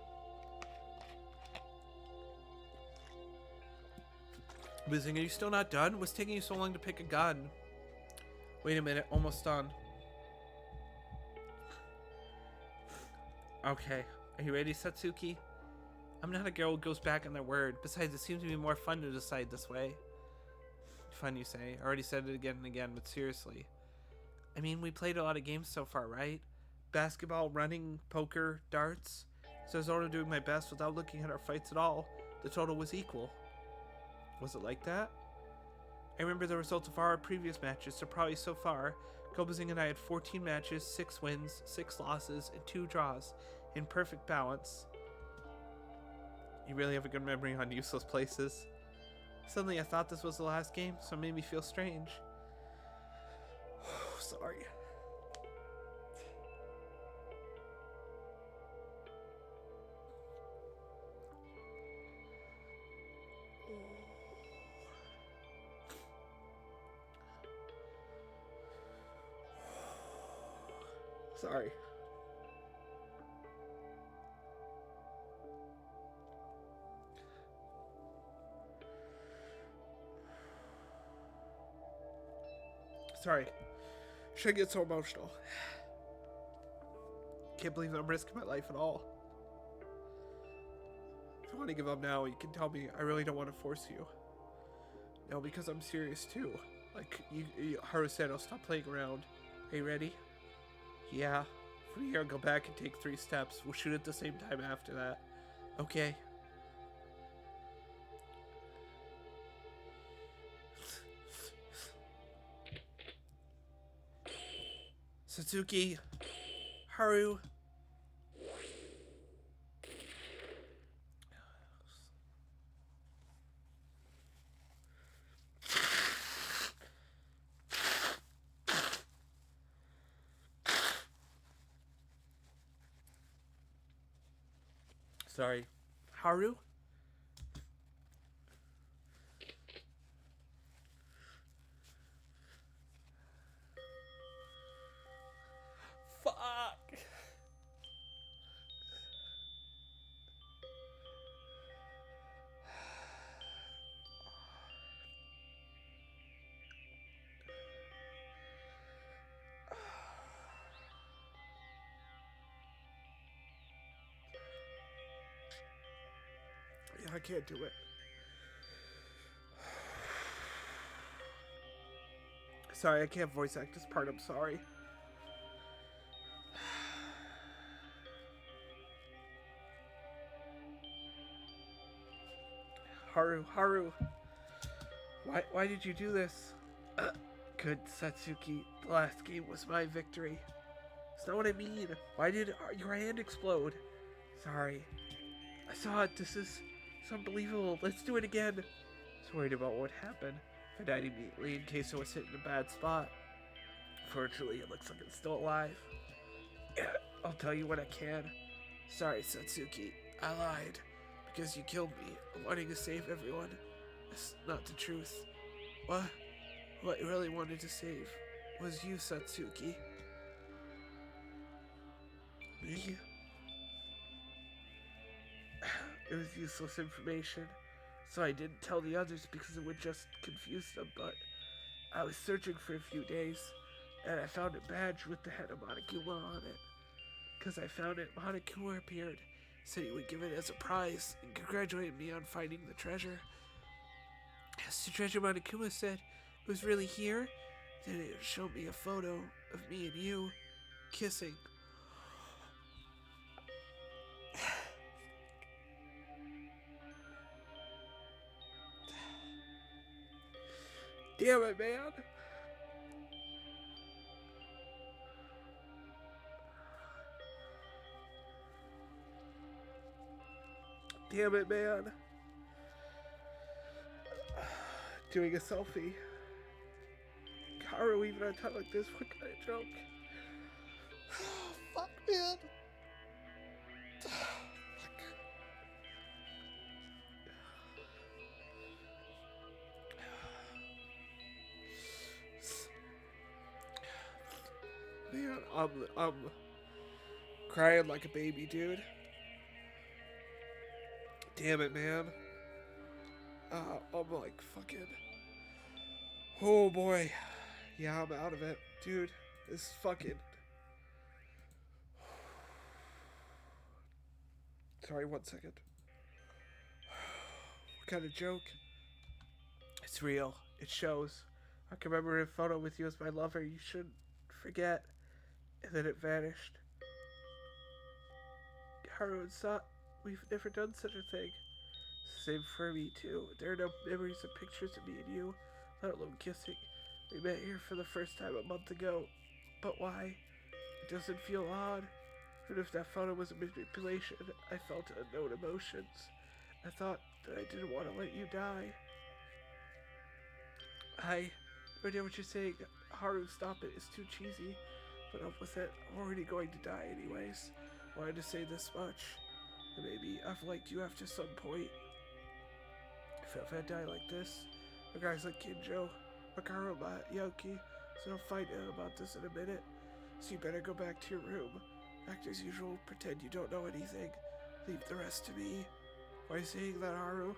Speaker 1: Kobazing, are you still not done? What's taking you so long to pick a gun? Wait a minute, almost done. Okay, are you ready, Satsuki? I'm not a girl who goes back on their word. Besides, it seems to be more fun to decide this way. Fun, you say? I already said it again and again, but seriously. I mean, we played a lot of games so far, right? Basketball, running, poker, darts. So I was already doing my best without looking at our fights at all. The total was equal. Was it like that? I remember the results of our previous matches, so probably so far, Kobazing and I had 14 matches, 6 wins, 6 losses, and 2 draws, in perfect balance. You really have a good memory on useless places. Suddenly I thought this was the last game, so it made me feel strange. Sorry. Sorry. Sorry. Should I get so emotional? Can't believe that I'm risking my life at all. If you want to give up now, you can tell me. I really don't want to force you. No, because I'm serious too. Like Haru said, I'll stop playing around. Are you ready? Yeah. From here, I'll go back and take 3 steps. We'll shoot at the same time after that. Okay. Satsuki. Haru. Sorry. Haru? Fuck. Yeah, I can't do it. Sorry, I can't voice act this part. I'm sorry. Haru. Why did you do this? Good, Satsuki. The last game was my victory. That's not what I mean. Why did your hand explode? Sorry. I saw it. This is unbelievable. Let's do it again. I was worried about what would happen if I died immediately in case I was hit in a bad spot. Fortunately, it looks like it's still alive. I'll tell you when I can. Sorry, Satsuki. I lied. Because you killed me, wanting to save everyone. That's not the truth.
Speaker 2: What you really wanted to save was you, Satsuki. Me? It was useless information, so I didn't tell the others because it would just confuse them, but I was searching for a few days, and I found a badge with the head of Monokuma on it. Because I found it, Monokuma appeared, said he would give it as a prize, and congratulated me on finding the treasure. As the treasure, Monokuma said it was really here. Then it showed me a photo of me and you kissing. Damn it, man. Damn it, man. Doing a selfie. Haru, even on time like this, what kind of joke? Fuck, man. Man, I'm crying like a baby, dude. Damn it, man. I'm like fucking. Oh boy. Yeah, I'm out of it, dude. This is fucking. Sorry, 1 second. What kind of joke? It's real. It shows. I can remember a photo with you as my lover. You shouldn't forget. And then it vanished. Haru and Sat, we've never done such a thing. Same for me, too. There are no memories or pictures of me and you, let alone kissing. We met here for the first time a month ago. But why? It doesn't feel odd. Even if that photo was a manipulation, I felt unknown emotions. I thought that I didn't want to let you die. I know what you're saying. Haru, stop it. It's too cheesy. Put up with it. I'm already going to die anyways. Wanted to say this much. And maybe I've liked you after some point. If I die like this, a guys like Kinjo, Makaru, Yoki, so don't fight about this in a minute. So you better go back to your room. Act as usual, pretend you don't know anything. Leave the rest to me. Why are you saying that, Haru?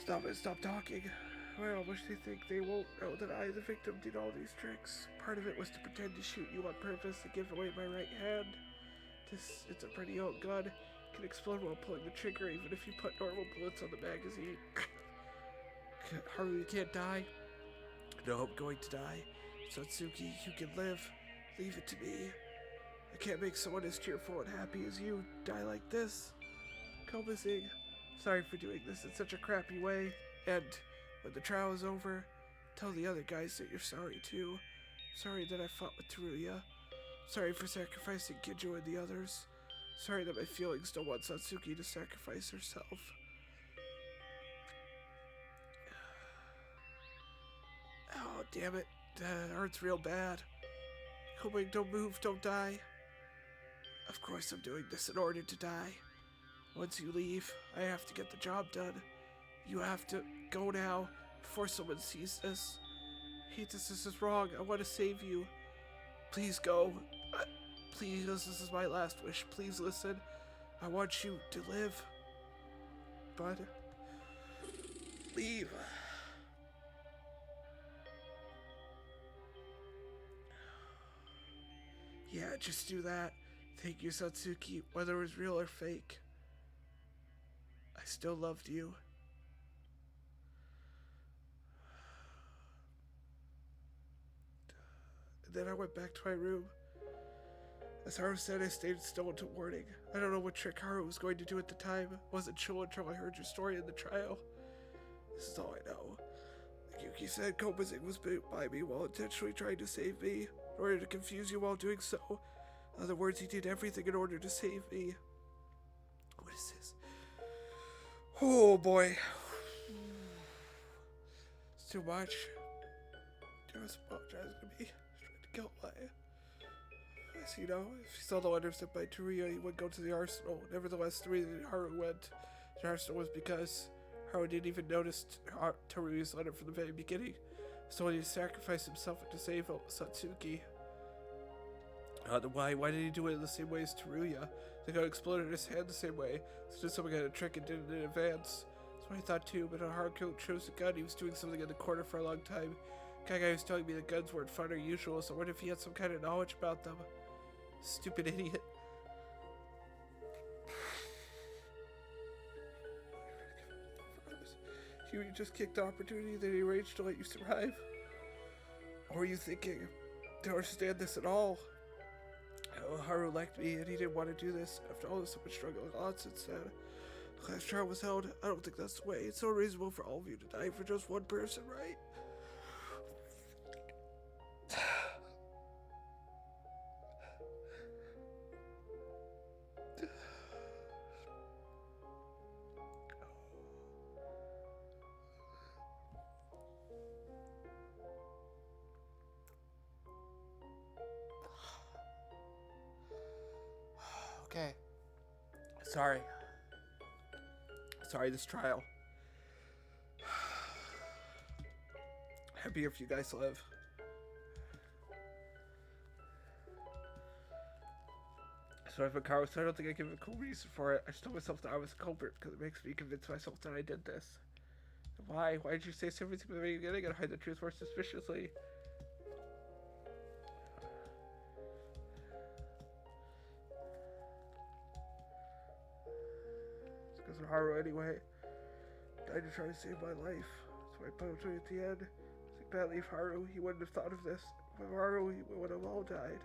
Speaker 2: Stop it, stop talking. Well, I wish they think they won't know that I, the victim, did all these tricks. Part of it was to pretend to shoot you on purpose to give away my right hand. It's a pretty old gun. It can explode while pulling the trigger, even if you put normal bullets on the magazine. Haru, you can't die. No, I'm going to die. Satsuki, you can live. Leave it to me. I can't make someone as cheerful and happy as you die like this. Komasing, sorry for doing this in such a crappy way. And when the trial is over, tell the other guys that you're sorry too. Sorry that I fought with Teruya. Sorry for sacrificing Kinjo and the others. Sorry that my feelings don't want Satsuki to sacrifice herself. Oh, damn it. That hurts real bad. Koming, don't move, don't die. Of course I'm doing this in order to die. Once you leave, I have to get the job done. You have to go now, before someone sees this. Hey, this is wrong. I want to save you. Please go. Please, this is my last wish. Please listen. I want you to live. But leave. Yeah, just do that. Thank you, Satsuki, whether it was real or fake. I still loved you. And then I went back to my room. As Haru said, I stayed still until morning. I don't know what trick Haru was going to do at the time. I wasn't sure until I heard your story in the trial. This is all I know. Like Yuki said, Komazing was bit by me while intentionally trying to save me, in order to confuse you while doing so. In other words, he did everything in order to save me. What is this? Oh boy. It's too much. Just apologize to me. He's trying to kill my... As you know, if he saw the letter sent by Teruya, he would go to the arsenal. Nevertheless, the reason Haru went to the arsenal was because Haru didn't even notice Teruyu's letter from the very beginning. So he sacrificed himself to save Satsuki. Why did he do it in the same way as Teruya? The gun exploded in his hand the same way. So did someone get a trick and did it in advance? That's what I thought too, but when Haruko chose the gun, he was doing something in the corner for a long time. The guy was telling me the guns weren't fun or usual, so I wondered if he had some kind of knowledge about them. Stupid idiot. You just kicked the opportunity that he arranged to let you survive? Or were you thinking, don't understand this at all? Oh, Haru liked me and he didn't want to do this. After all this, I've been struggling a lot since then. The class trial was held. I don't think that's the way. It's so reasonable for all of you to die for just one person, right? Okay. Sorry, this trial. Happy if you guys live. So I've been Karo, so I don't think I give a cool reason for it. I just told myself that I was a culprit because it makes me convince myself that I did this. Why? Why did you say everything from the very beginning and hide the truth more suspiciously? It's because of Haru anyway. Died to try to save my life. So I put him to it at the end. It's like badly if Haru, he wouldn't have thought of this. With Haru, we would have all died.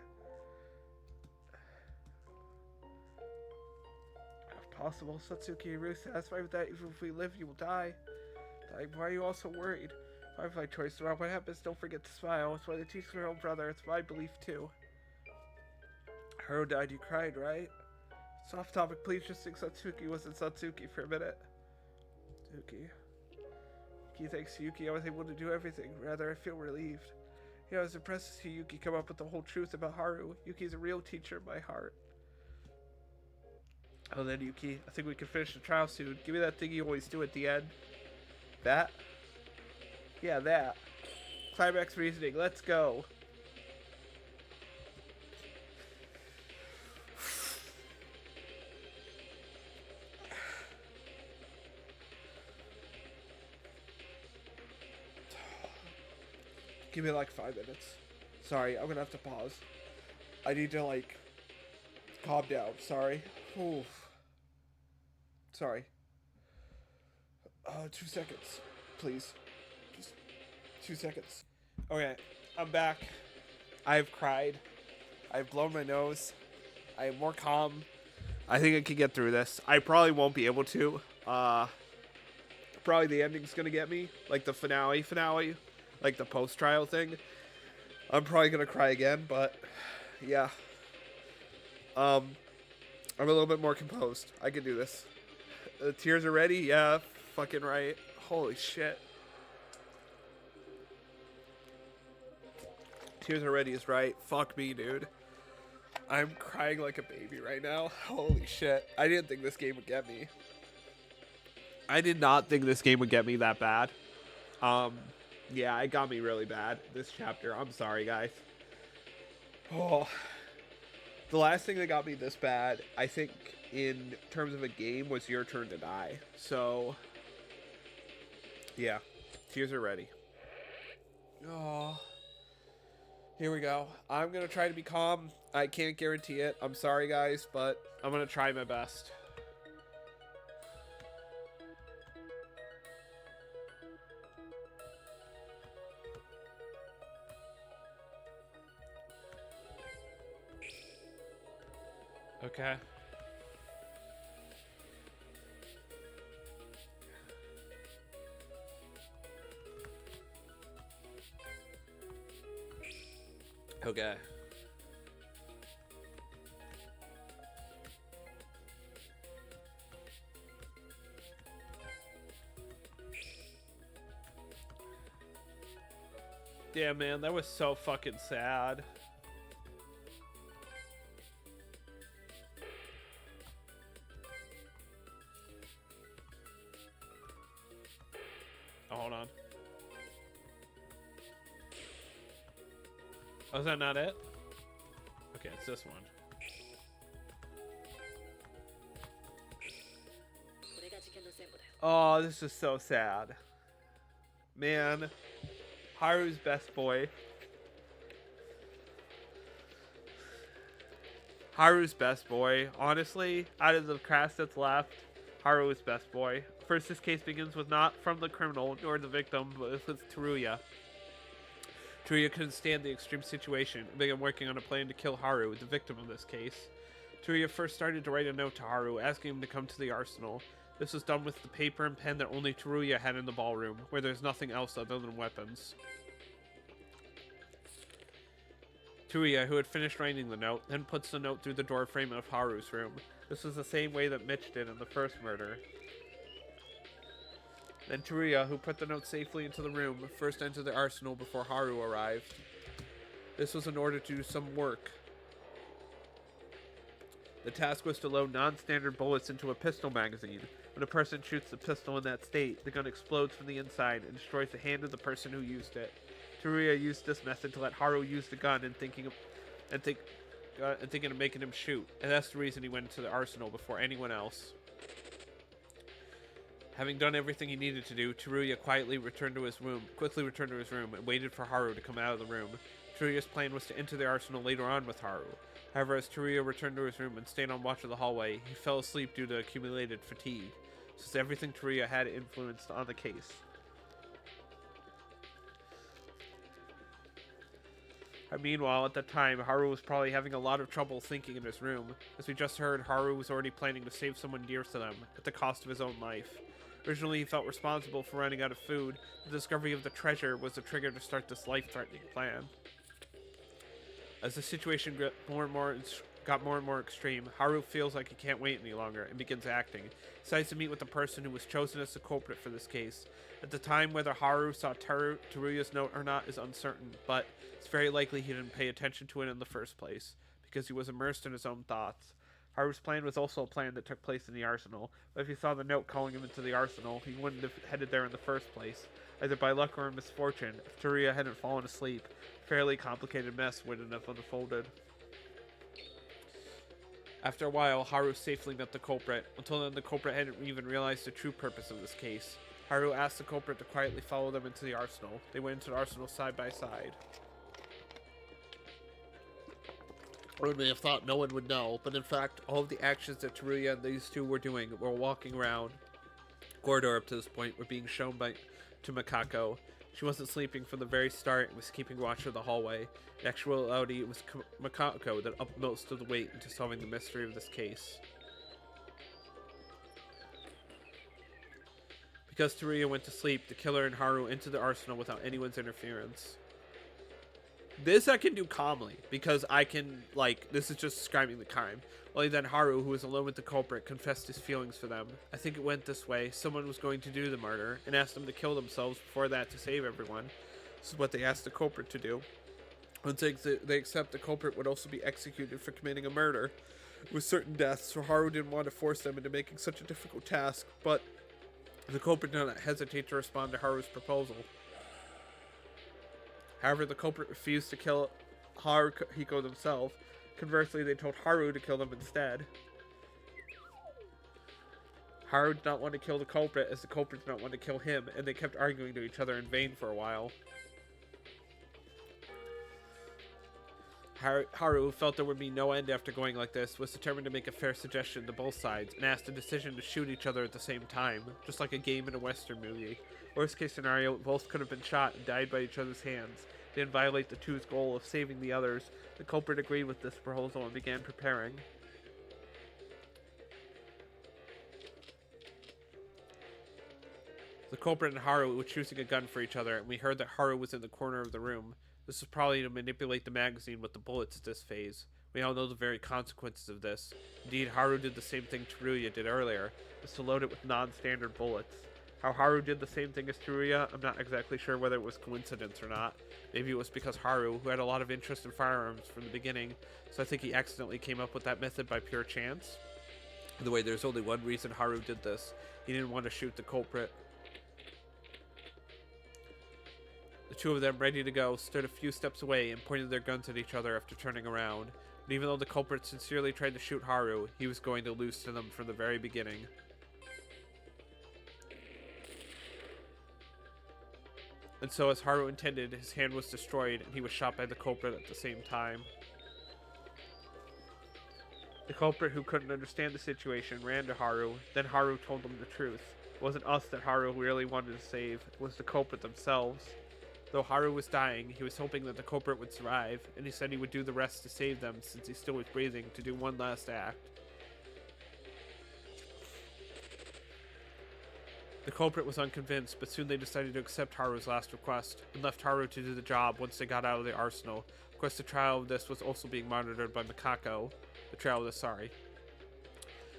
Speaker 2: If possible, Satsuki, you're really satisfied with that? Even if we live, you will die. Like, why are you all so worried? If I have my choice, no matter what happens, don't forget to smile. It's why they teach their own brother. It's my belief, too. Haru died, you cried, right? Soft topic, please just think Satsuki wasn't Satsuki for a minute. Yuki. Thanks to Yuki, I was able to do everything. Rather, I feel relieved. I was impressed to see Yuki come up with the whole truth about Haru. Yuki's a real teacher in my heart. Oh, then, Yuki, I think we can finish the trial soon. Give me that thing you always do at the end. That? Yeah, that. Climax reasoning, let's go. Give me like 5 minutes. Sorry, I'm gonna have to pause. I need to like calm down. Sorry. Oof. Sorry. 2 seconds, please. Just 2 seconds. Okay, I'm back. I've cried. I've blown my nose. I am more calm. I think I can get through this. I probably won't be able to. Probably the ending's gonna get me. Like the finale. Like the post-trial thing. I'm probably gonna cry again, but yeah. I'm a little bit more composed. I can do this. The tears are ready? Yeah, fucking right. Holy shit. Tears are ready is right. Fuck me, dude. I'm crying like a baby right now. Holy shit. I didn't think this game would get me. I did not think this game would get me that bad. Yeah, it got me really bad, this chapter. I'm sorry, guys. Oh. The last thing that got me this bad, I think, in terms of a game, was Your Turn to Die. So, yeah. Tears are ready. Oh. Here we go. I'm going to try to be calm. I can't guarantee it. I'm sorry, guys, but I'm going to try my best. Okay. Okay. Yeah, man, that was so fucking sad.
Speaker 1: Hold on. Oh, is that not it? Okay, it's this one. Oh, this is so sad. Man. Haru's best boy. Haru's best boy. Honestly, out of the cast that's left, Haru is best boy. First, this case begins with not from the criminal nor the victim, but with Teruya. Teruya couldn't stand the extreme situation and began working on a plan to kill Haru, the victim of this case. Teruya first started to write a note to Haru, asking him to come to the arsenal. This was done with the paper and pen that only Teruya had in the ballroom, where there's nothing else other than weapons. Teruya, who had finished writing the note, then puts the note through the door frame of Haru's room. This was the same way that Mitch did in the first murder. Then Teruya, who put the note safely into the room, first entered the arsenal before Haru arrived. This was in order to do some work. The task was to load non-standard bullets into a pistol magazine. When a person shoots the pistol in that state, the gun explodes from the inside and destroys the hand of the person who used it. Teruya used this method to let Haru use the gun and thinking of making him shoot, and that's the reason he went to the arsenal before anyone else. Having done everything he needed to do, Teruya quickly returned to his room and waited for Haru to come out of the room. Teruya's plan was to enter the arsenal later on with Haru. However, as Teruya returned to his room and stayed on watch of the hallway, he fell asleep due to accumulated fatigue, since everything Teruya had influenced on the case. Meanwhile, at that time, Haru was probably having a lot of trouble thinking in his room. As we just heard, Haru was already planning to save someone dear to them, at the cost of his own life. Originally, he felt responsible for running out of food. The discovery of the treasure was the trigger to start this life-threatening plan. As the situation got more and more extreme, Haru feels like he can't wait any longer and begins acting. He decides to meet with the person who was chosen as the culprit for this case. At the time, whether Haru saw Teruya's note or not is uncertain, but it's very likely he didn't pay attention to it in the first place, because he was immersed in his own thoughts. Haru's plan was also a plan that took place in the arsenal, but if he saw the note calling him into the arsenal, he wouldn't have headed there in the first place. Either by luck or misfortune, if Teruya hadn't fallen asleep, a fairly complicated mess wouldn't have unfolded. After a while, Haru safely met the culprit. Until then, the culprit hadn't even realized the true purpose of this case. Haru asked the culprit to quietly follow them into the arsenal. They went into the arsenal side by side. One may have thought no one would know, but in fact, all of the actions that Teruya and these two were doing while walking around corridor up to this point were being shown to Makako. She wasn't sleeping from the very start and was keeping watch of the hallway. In actuality, it was Makako that upped most of the weight into solving the mystery of this case. Because Teruya went to sleep, the killer and Haru entered the arsenal without anyone's interference. This I can do calmly, because I can, this is just describing the crime. Only then Haru, who was alone with the culprit, confessed his feelings for them. I think it went this way. Someone was going to do the murder, and asked them to kill themselves before that to save everyone. This is what they asked the culprit to do. Once they accept, the culprit would also be executed for committing a murder with certain deaths, so Haru didn't want to force them into making such a difficult task, but the culprit did not hesitate to respond to Haru's proposal. However, the culprit refused to kill Haruhiko themselves. Conversely, they told Haru to kill them instead. Haru did not want to kill the culprit, as the culprit did not want to kill him, and they kept arguing to each other in vain for a while. Haru, who felt there would be no end after going like this, was determined to make a fair suggestion to both sides, and asked a decision to shoot each other at the same time, just like a game in a Western movie. Worst case scenario, both could have been shot and died by each other's hands. They didn't violate the two's goal of saving the others. The culprit agreed with this proposal and began preparing. The culprit and Haru were choosing a gun for each other, and we heard that Haru was in the corner of the room. This was probably to manipulate the magazine with the bullets at this phase. We all know the very consequences of this. Indeed, Haru did the same thing Teruya did earlier, was to load it with non-standard bullets. How Haru did the same thing as Teruya, I'm not exactly sure whether it was coincidence or not. Maybe it was because Haru, who had a lot of interest in firearms from the beginning, so I think he accidentally came up with that method by pure chance. By the way, there's only one reason Haru did this. He didn't want to shoot the culprit. two of them, ready to go, stood a few steps away and pointed their guns at each other after turning around. And even though the culprit sincerely tried to shoot Haru, he was going to lose to them from the very beginning. And so, as Haru intended, his hand was destroyed and he was shot by the culprit at the same time. The culprit, who couldn't understand the situation, ran to Haru. Then Haru told him the truth. It wasn't us that Haru really wanted to save, it was the culprit themselves. Though Haru was dying, he was hoping that the culprit would survive, and he said he would do the rest to save them since he still was breathing to do one last act. The culprit was unconvinced, but soon they decided to accept Haru's last request, and left Haru to do the job once they got out of the arsenal. Of course, the trial of this was also being monitored by Mikako.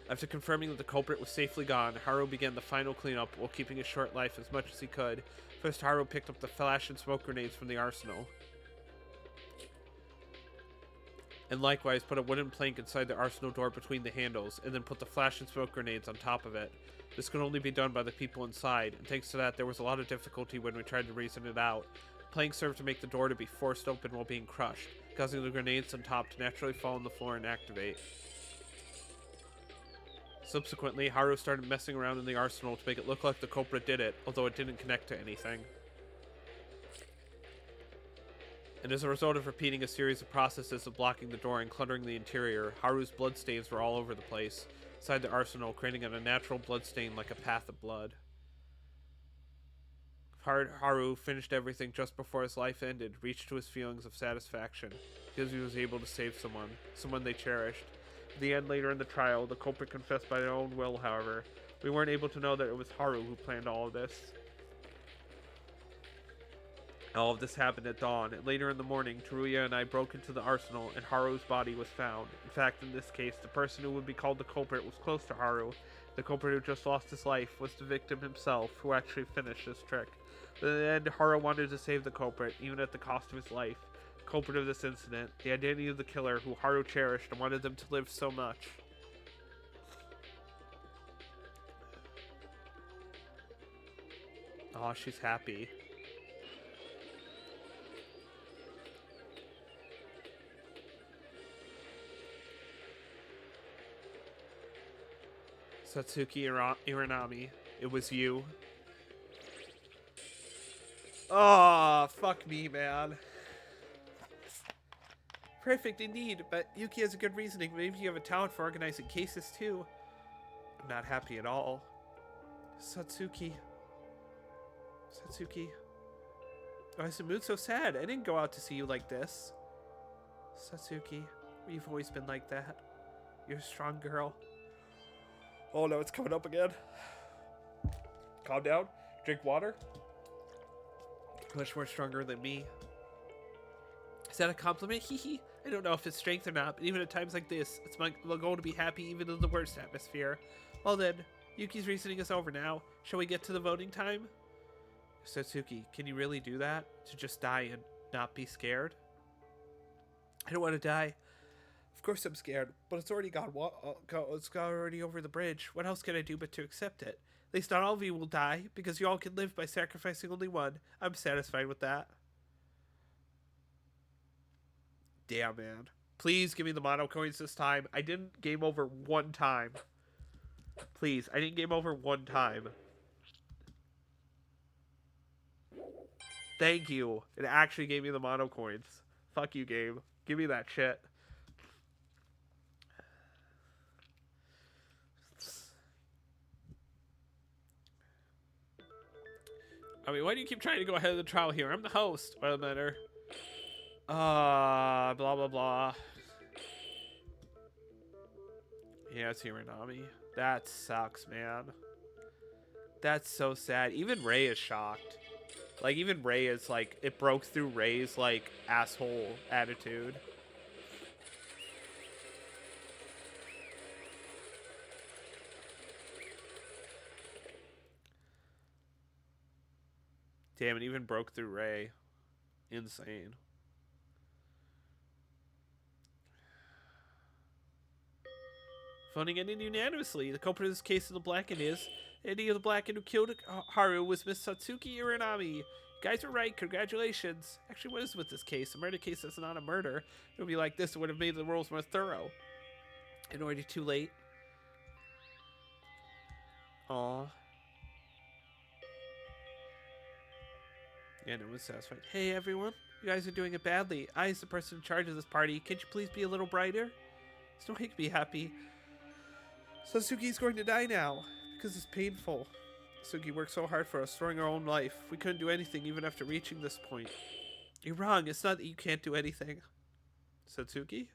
Speaker 1: After confirming that the culprit was safely gone, Haru began the final cleanup while keeping his short life as much as he could. First, Haru picked up the flash and smoke grenades from the arsenal, and likewise put a wooden plank inside the arsenal door between the handles, and then put the flash and smoke grenades on top of it. This could only be done by the people inside, and thanks to that there was a lot of difficulty when we tried to reason it out. The plank served to make the door to be forced open while being crushed, causing the grenades on top to naturally fall on the floor and activate. Subsequently, Haru started messing around in the arsenal to make it look like the culprit did it, although it didn't connect to anything. And as a result of repeating a series of processes of blocking the door and cluttering the interior, Haru's bloodstains were all over the place inside the arsenal, creating an unnatural bloodstain like a path of blood. Haru finished everything just before his life ended, reached to his feelings of satisfaction, because he was able to save someone they cherished. At the end, later in the trial, the culprit confessed by their own will, however. We weren't able to know that it was Haru who planned all of this. All of this happened at dawn, and later in the morning, Teruya and I broke into the arsenal, and Haru's body was found. In fact, in this case, the person who would be called the culprit was close to Haru. The culprit who just lost his life was the victim himself, who actually finished this trick. But in the end, Haru wanted to save the culprit, even at the cost of his life. The culprit of this incident, the identity of the killer who Haru cherished and wanted them to live so much. Aw, she's happy. Satsuki Iranami, it was you. Oh, fuck me, man. Perfect indeed, but Yuki has a good reasoning. Maybe you have a talent for organizing cases too. I'm not happy at all. Satsuki. Why is the mood so sad? I didn't go out to see you like this. Satsuki, you've always been like that. You're a strong girl. Oh no, it's coming up again. Calm down. Drink water. Much more stronger than me. Is that a compliment? Hee. I don't know if it's strength or not, but even at times like this, it's my goal to be happy even in the worst atmosphere. Well then, Yuki's reasoning is over now. Shall we get to the voting time? Satsuki, can you really do that? To just die and not be scared? I don't want to die. Of course I'm scared, but it's already it's already over the bridge. What else can I do but to accept it? At least not all of you will die, because you all can live by sacrificing only one. I'm satisfied with that. Damn, man. Please give me the mono coins this time. I didn't game over one time. Please, I didn't game over one time. Thank you. It actually gave me the mono coins. Fuck you, game. Give me that shit. I mean, why do you keep trying to go ahead of the trial here? I'm the host. Well, matter. Blah, blah, blah. Yeah, it's Hiranami. That sucks, man. That's so sad. Even Ray is shocked. Like, even Ray is, like, it broke through Ray's, like, asshole attitude. Damn, it even broke through Ray. Insane. Voting ended unanimously. The culprit of this case in the Blackened is... Any of the Blackened who killed Haru was Miss Satsuki Iranami. guys were right. Congratulations. Actually, what is with this case? A murder case is not a murder. It would be like this. It would have made the rules more thorough. And already too late. Aw. Yeah, no one's satisfied. Hey, everyone. You guys are doing it badly. I, as the person in charge of this party, can't you please be a little brighter? Don't make me happy. Satsuki's going to die now because it's painful. Satsuki worked so hard for us, throwing our own life. We couldn't do anything even after reaching this point. You're wrong. It's not that you can't do anything. Satsuki?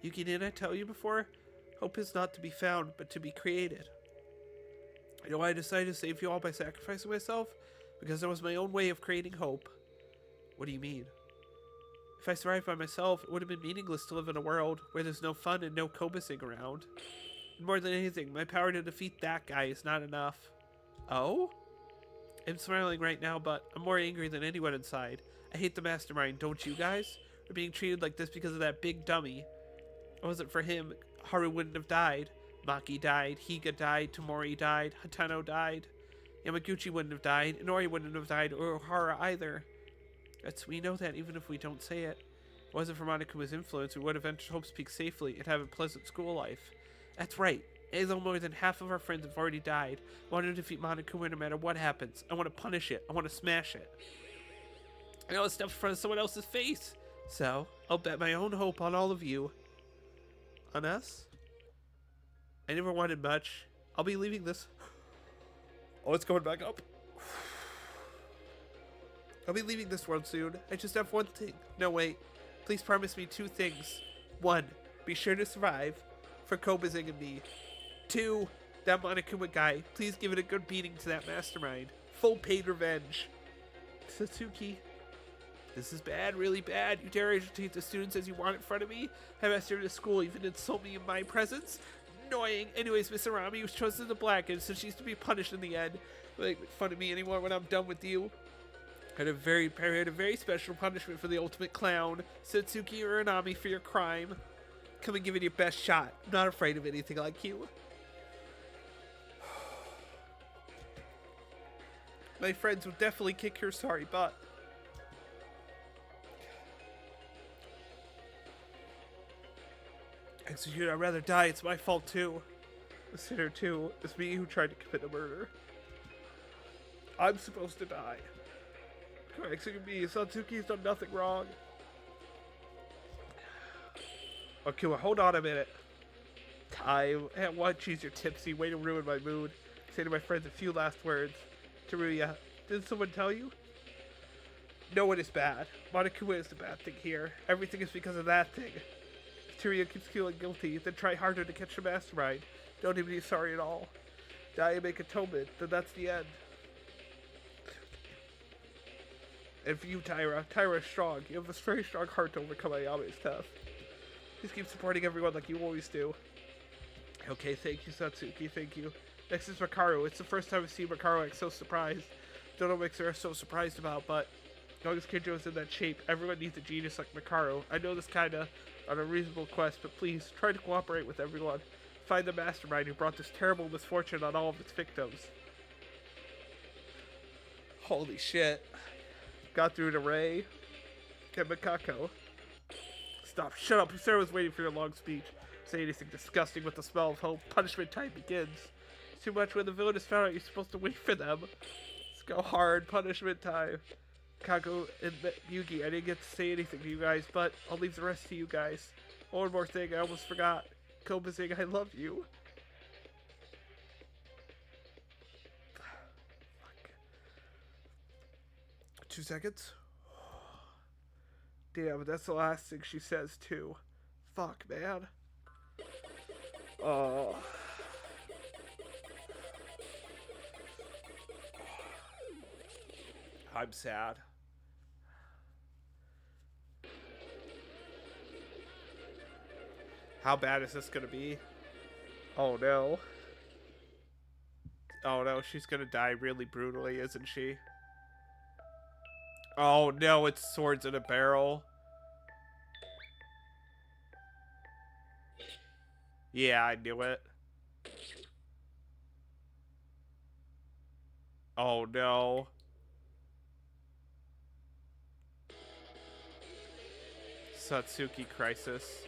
Speaker 1: Yuki, didn't I tell you before? Hope is not to be found, but to be created. You know why I decided to save you all by sacrificing myself? Because that was my own way of creating hope. What do you mean? If I survived by myself, it would have been meaningless to live in a world where there's no fun and no Kobusing around. And more than anything, my power to defeat that guy is not enough. Oh? I'm smiling right now, but I'm more angry than anyone inside. I hate the mastermind, don't you guys? We're being treated like this because of that big dummy. If it wasn't for him, Haru wouldn't have died. Maki died, Higa died, Tomori died, Hatano died. Yamaguchi wouldn't have died, Inori wouldn't have died, or Ohara either. We know that even if we don't say it. If it wasn't for Monokuma's influence, we would have entered Hope's Peak safely and have a pleasant school life. That's right. Although more than half of our friends have already died, I want to defeat Monokuma no matter what happens. I want to punish it. I want to smash it. I know it's stepped in front of someone else's face. So, I'll bet my own hope on all of you. On us? I never wanted much. I'll be leaving this... Oh, it's going back up. I'll be leaving this world soon. I just have one thing. No, wait. Please promise me two things. 1. Be sure to survive. For Kobusing and me. 2. That Monokuma guy. Please give it a good beating to that mastermind. Full paid revenge. Satsuki. This is bad, really bad. You dare agitate the students as you want in front of me? Have asked her to school, even insult me in my presence? Annoying. Anyways, Miss Arami was chosen to blacken, so she's to be punished in the end. Like, make fun of me anymore when I'm done with you. I had a very special punishment for the ultimate clown, Satsuki Uranami, for your crime. Come and give it your best shot. I'm not afraid of anything like you. My friends would definitely kick your sorry butt. Execute, I'd rather die. It's my fault too. The sinner too. It's me who tried to commit a murder. I'm supposed to die. Execute me. Satsuki's done nothing wrong. Okay, well, hold on a minute. One, geez, you're tipsy. Way to ruin my mood. Say to my friends a few last words. Teruya, didn't someone tell you? No one is bad. Monokuma is the bad thing here. Everything is because of that thing. If Teruya keeps feeling guilty, then try harder to catch the mastermind. Don't even be sorry at all. Die and make atonement, then that's the end. And for you, Tyra is strong. You have a very strong heart to overcome Ayame's test. Please keep supporting everyone like you always do. Okay, thank you, Satsuki, thank you. Next is Makaru. It's the first time I've seen Makaru act so surprised. Don't know what makes her so surprised about, but as long as Kinjo is in that shape, everyone needs a genius like Makaru. I know this kinda on a reasonable quest, but please, try to cooperate with everyone. Find the mastermind who brought this terrible misfortune on all of its victims. Holy shit. Got through to Ray. Get Mikako. Stop. Shut up. Sarah was waiting for your long speech. Say anything disgusting with the smell of hope. Punishment time begins. It's too much when the villain is found out. You're supposed to wait for them. Let's go hard. Punishment time. Kako and Yugi, I didn't get to say anything to you guys, but I'll leave the rest to you guys. One more thing, I almost forgot. Kobusing, I love you. Fuck. 2 seconds. Damn, that's the last thing she says too. Fuck, man. Oh. I'm sad. How bad is this gonna be? Oh no. Oh no, she's gonna die really brutally, isn't she? Oh no, it's swords in a barrel. Yeah, I knew it. Oh no. Satsuki crisis.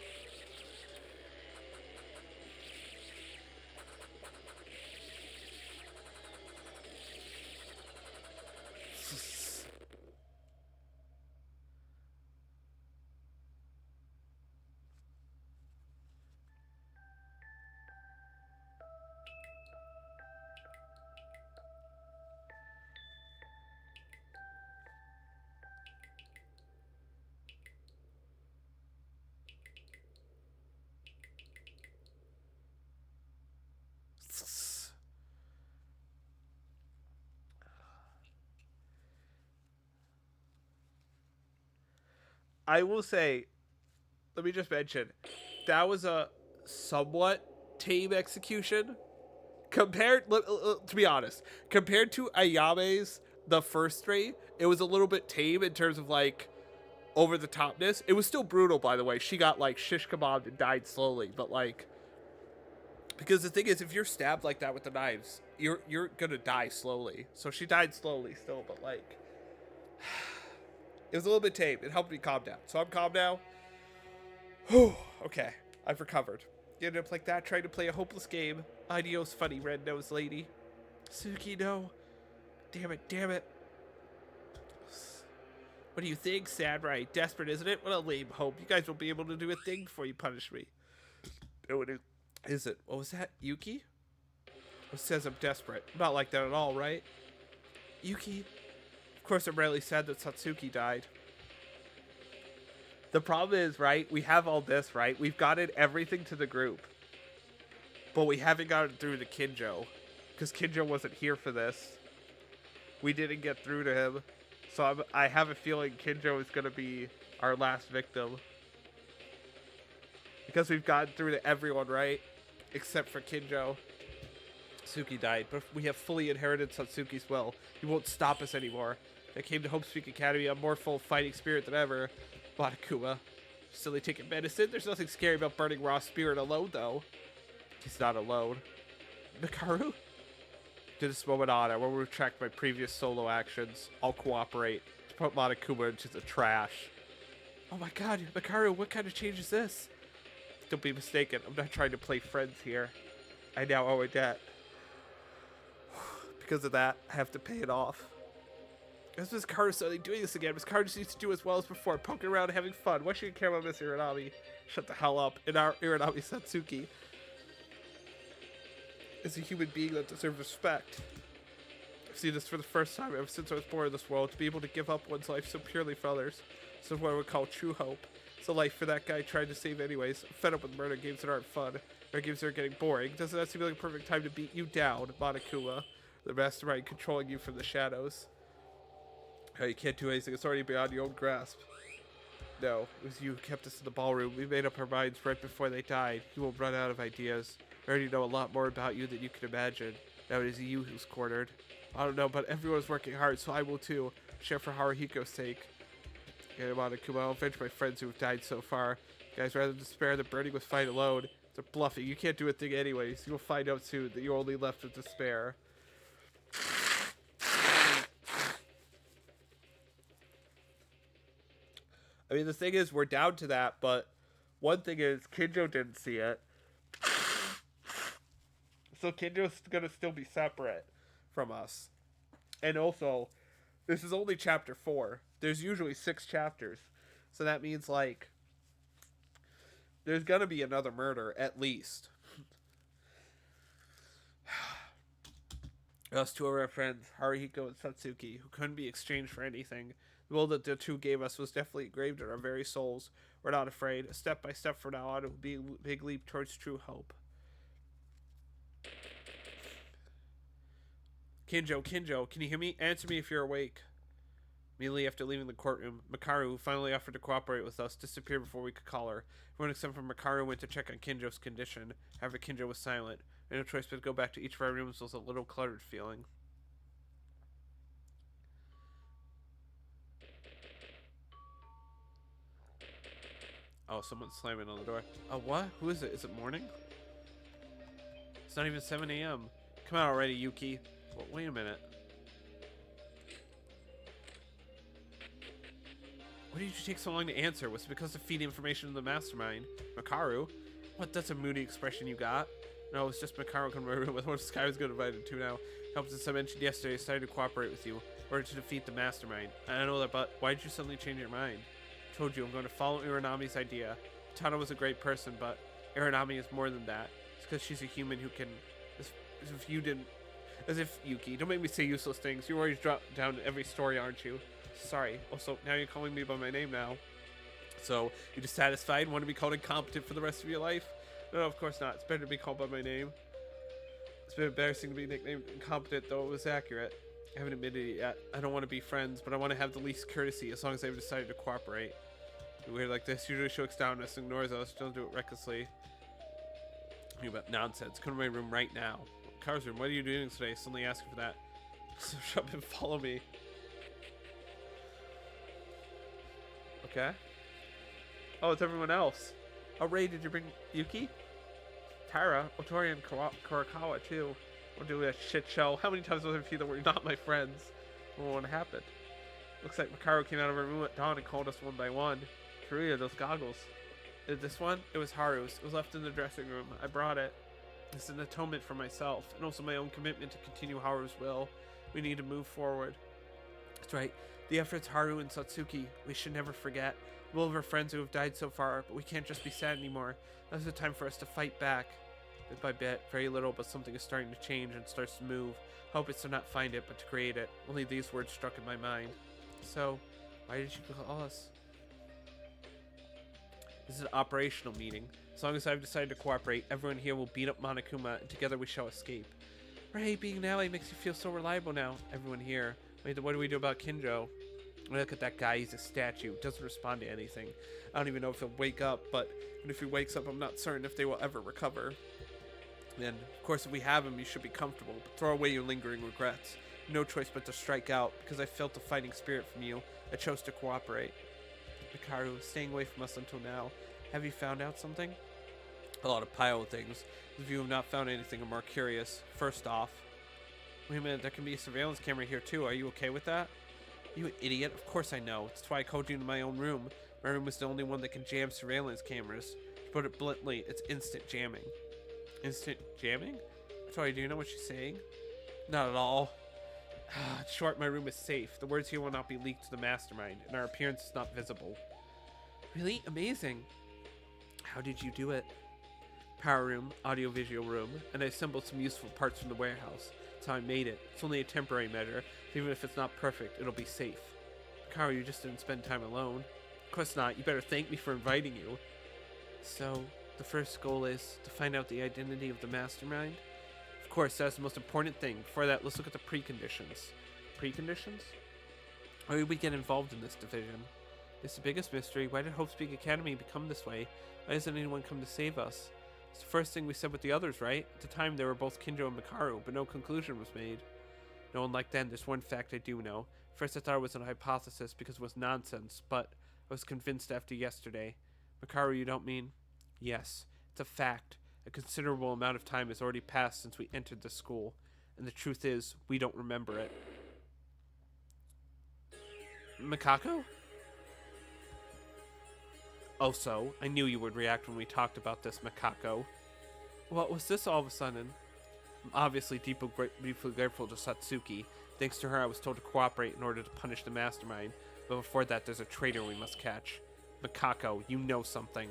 Speaker 1: I will say, let me just mention, that was a somewhat tame execution. Compared, to be honest, compared to Ayame's the first three, it was a little bit tame in terms of like over the topness. It was still brutal, by the way. She got like shish kebabbed and died slowly, but like, because the thing is, if you're stabbed like that with the knives, you're gonna die slowly. So she died slowly still, but like, it was a little bit tame. It helped me calm down. So I'm calm now. Whew, okay, I've recovered. You end up like that, trying to play a hopeless game. Adios, funny red-nosed lady. Suki, no. Damn it, damn it. What do you think, Samurai? Desperate, isn't it? What a lame hope. You guys won't be able to do a thing before you punish me. Oh, it is it? What was that? Yuki? It says I'm desperate. I'm not like that at all, right? Yuki? Of course, I'm really sad that Satsuki died. The problem is, right, we have all this, right? We've gotten everything to the group. But we haven't gotten through to Kinjo. Because Kinjo wasn't here for this. We didn't get through to him. So I have a feeling Kinjo is going to be our last victim. Because we've gotten through to everyone, right? Except for Kinjo. Suki died, but we have fully inherited Satsuki's will. He won't stop us anymore. I came to Hope Speak Academy, a more full fighting spirit than ever. Monokuma. Silly taking medicine? There's nothing scary about burning raw spirit alone, though. He's not alone. Mikaru? To this moment on, I will retract my previous solo actions. I'll cooperate to put Monokuma into the trash. Oh my god, Mikaru, what kind of change is this? Don't be mistaken, I'm not trying to play friends here. I now owe a debt. Because of that, I have to pay it off. As Miss Carter suddenly doing this again, Miss Carter just needs to do as well as before, poking around and having fun. Why should you care about Miss Iranami? Shut the hell up. In our Iranami Satsuki is a human being that deserves respect. I've seen this for the first time ever since I was born in this world. To be able to give up one's life so purely for others. So what I would call true hope. It's a life for that guy trying to save anyways. I'm fed up with murder games that aren't fun. Murder games that are getting boring. Doesn't that seem like a perfect time to beat you down, Monokuma? The mastermind controlling you from the shadows. Oh, you can't do anything. It's already beyond your own grasp. No, it was you who kept us in the ballroom. We made up our minds right before they died. You will run out of ideas. I already know a lot more about you than you can imagine. Now it is you who's cornered. I don't know, but everyone's working hard, so I will too. Share for Haruhiko's sake. Yeah, Monokuma, I'll avenge my friends who have died so far. You guys, rather than despair that burning was fine alone. They're bluffing. You can't do a thing anyways. You will find out soon that you're only left with despair. I mean, the thing is, we're down to that, but one thing is, Kinjo didn't see it. So Kinjo's gonna still be separate from us. And also, this is only chapter 4. There's usually 6 chapters. So that means, like, there's gonna be another murder, at least. Us two of our friends, Haruhiko and Satsuki, who couldn't be exchanged for anything. The will that the two gave us was definitely engraved in our very souls. We're not afraid. A step by step from now on, it will be a big leap towards true hope. Kinjo, can you hear me? Answer me if you're awake. Immediately after leaving the courtroom, Mikaru, who finally offered to cooperate with us, disappeared before we could call her. Everyone except for Mikaru went to check on Kinjo's condition. However, Kinjo was silent. We had no choice but to go back to each of our rooms with a little cluttered feeling. Oh, someone's slamming on the door. Oh, what? Who is it? Is it morning? It's not even 7 a.m. Come out already, Yuki. Well, wait a minute. Why did you take so long to answer? Was it because of feeding information to the mastermind? Makaru? What, that's a moody expression you got? No, it's just Makaru coming to my room with what Sky was good invited to now. Helped as I mentioned yesterday, I decided to cooperate with you in order to defeat the mastermind. I know that, but why did you suddenly change your mind? I told you I'm going to follow Iranami's idea. Tana was a great person, but Iranami is more than that. It's because she's a human who can... As if you didn't... As if, Yuki, don't make me say useless things. You always drop down every story, aren't you? Sorry. Also, now you're calling me by my name now. So, you dissatisfied and want to be called incompetent for the rest of your life? No, of course not. It's better to be called by my name. It's been embarrassing to be nicknamed incompetent, though it was accurate. I haven't admitted it yet. I don't want to be friends, but I want to have the least courtesy as long as I've decided to cooperate. Weird like this usually shows downness and ignores us. Don't do it recklessly. You about nonsense. Come to my room right now. Car's room. What are you doing today? Suddenly asking for that. So shut up and follow me. Okay. Oh, it's everyone else. Oh, Ray, did you bring Yuki? Tara, Otori, and Kurakawa, too. We're doing a shit show. How many times will I repeat that we're not my friends? What happened? Looks like Makaru came out of her room at dawn and called us one by one. Karuya, those goggles. This one? It was Haru's. It was left in the dressing room. I brought it. It's an atonement for myself, and also my own commitment to continue Haru's will. We need to move forward. That's right. The efforts Haru and Satsuki, we should never forget. We'll have our friends who have died so far, but we can't just be sad anymore. Now's the time for us to fight back. Bit by bit, very little, but something is starting to change and starts to move. Hope it's to not find it, but to create it. Only these words struck in my mind. So, why did you call us? This is an operational meeting. As long as I've decided to cooperate, everyone here will beat up Monokuma, and together we shall escape. Right, being an ally makes you feel so reliable now. Everyone here. Wait, what do we do about Kinjo? Look at that guy, he's a statue. Doesn't respond to anything. I don't even know if he'll wake up, but even if he wakes up, I'm not certain if they will ever recover. And, of course, if we have him, you should be comfortable, but throw away your lingering regrets. No choice but to strike out. Because I felt the fighting spirit from you, I chose to cooperate. Makaru, staying away from us until now. Have you found out something? A lot of pile of things. If you have not found anything, I'm more curious. First off... Wait a minute, there can be a surveillance camera here too. Are you okay with that? You an idiot? Of course I know. That's why I called you into my own room. My room is the only one that can jam surveillance cameras. To put it bluntly, it's instant jamming. Instant jamming? Sorry, do you know what she's saying? Not at all. In short, my room is safe. The words here will not be leaked to the mastermind, and our appearance is not visible. Really? Amazing. How did you do it? Power room, audio-visual room, and I assembled some useful parts from the warehouse. That's how I made it. It's only a temporary measure. So even if it's not perfect, it'll be safe. Karu, you just didn't spend time alone. Of course not. You better thank me for inviting you. So, the first goal is to find out the identity of the mastermind? Of course, that's the most important thing. Before that, let's look at the preconditions. Preconditions? Why did we get involved in this division? It's the biggest mystery. Why did Hope Speak Academy become this way? Why doesn't anyone come to save us? It's the first thing we said with the others, right? At the time, they were both Kinjo and Makaru, but no conclusion was made. No one like then, there's one fact I do know. First I thought it was a hypothesis because it was nonsense, but I was convinced after yesterday. Makaru, you don't mean? Yes, it's a fact. A considerable amount of time has already passed since we entered the school, and the truth is, we don't remember it. Makako? Also, I knew you would react when we talked about this, Makako. What was this all of a sudden? I'm obviously deeply grateful to Satsuki. Thanks to her, I was told to cooperate in order to punish the mastermind. But before that, there's a traitor we must catch. Makako, you know something.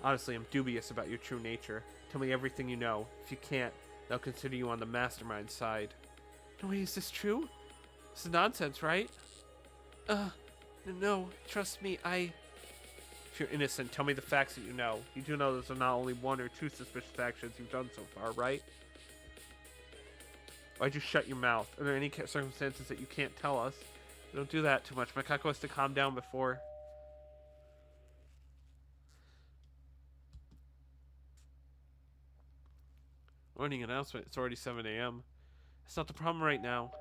Speaker 1: Honestly, I'm dubious about your true nature. Tell me everything you know. If you can't, they'll consider you on the mastermind side. No, wait, is this true? This is nonsense, right? No, trust me, If you're innocent, tell me the facts that you know. You do know there's not only one or two suspicious actions you've done so far, right? Why'd you shut your mouth? Are there any circumstances that you can't tell us? Don't do that too much. Makako has to calm down before... Morning announcement. It's already 7 a.m. It's not the problem right now.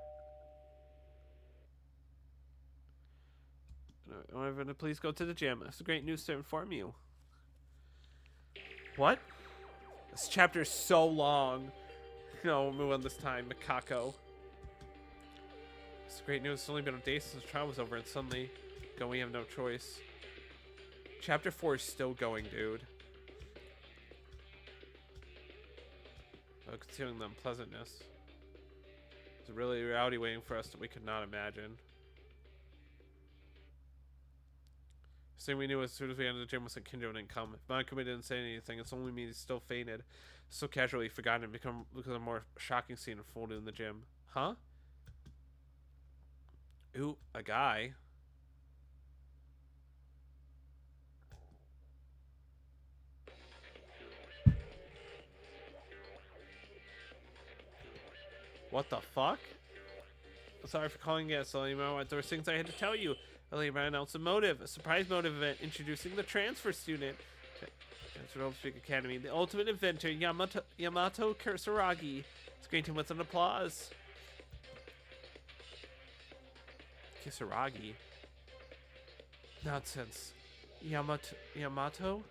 Speaker 1: I'm going to please go to the gym. That's great news to inform you. What? This chapter is so long. No, we'll move on this time. Makako. It's great news. It's only been a day since the trial was over, and suddenly, we have no choice. Chapter 4 is still going, dude. Considering the unpleasantness. There's a really reality waiting for us that we could not imagine. The thing we knew as soon as we entered the gym was that Kinjo didn't come. If Monokuma didn't say anything, it's only me he still fainted. So casually forgotten and become because a more shocking scene unfolded in the gym. Huh? Ooh, a guy. What the fuck? Sorry for calling it, Solimo. There were things I had to tell you. Earlier, I announced a motive, a surprise motive event introducing the transfer student. Transfer Speak Academy, the ultimate inventor, Yamato Kisaragi. It's greeting him with an applause. Kisaragi? Nonsense. Yamato?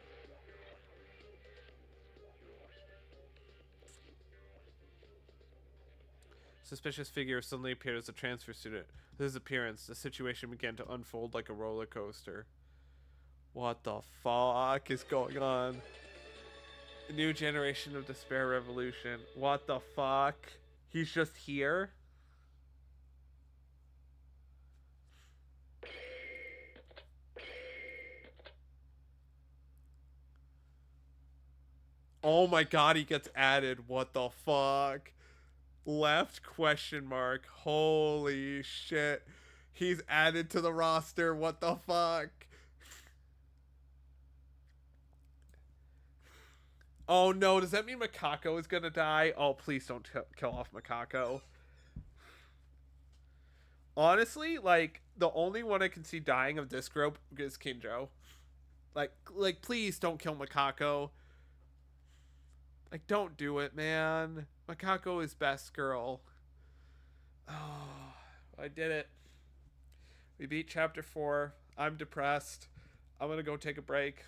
Speaker 1: Suspicious figure suddenly appeared as a transfer student. With his appearance, the situation began to unfold like a roller coaster. What the fuck is going on? A new generation of despair revolution. What the fuck? He's just here? Oh my god, he gets added. What the fuck? Left question mark. Holy shit. He's added to the roster. What the fuck? Oh no, does that mean Makako is gonna die? Oh, please don't kill off Makako. Honestly, like, the only one I can see dying of this group is Kinjo. Like, please don't kill Makako. Like, don't do it, man. Makako is best girl. Oh, I did it. We beat chapter 4. I'm depressed. I'm gonna go take a break.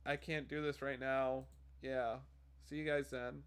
Speaker 1: I can't do this right now. Yeah. See you guys then.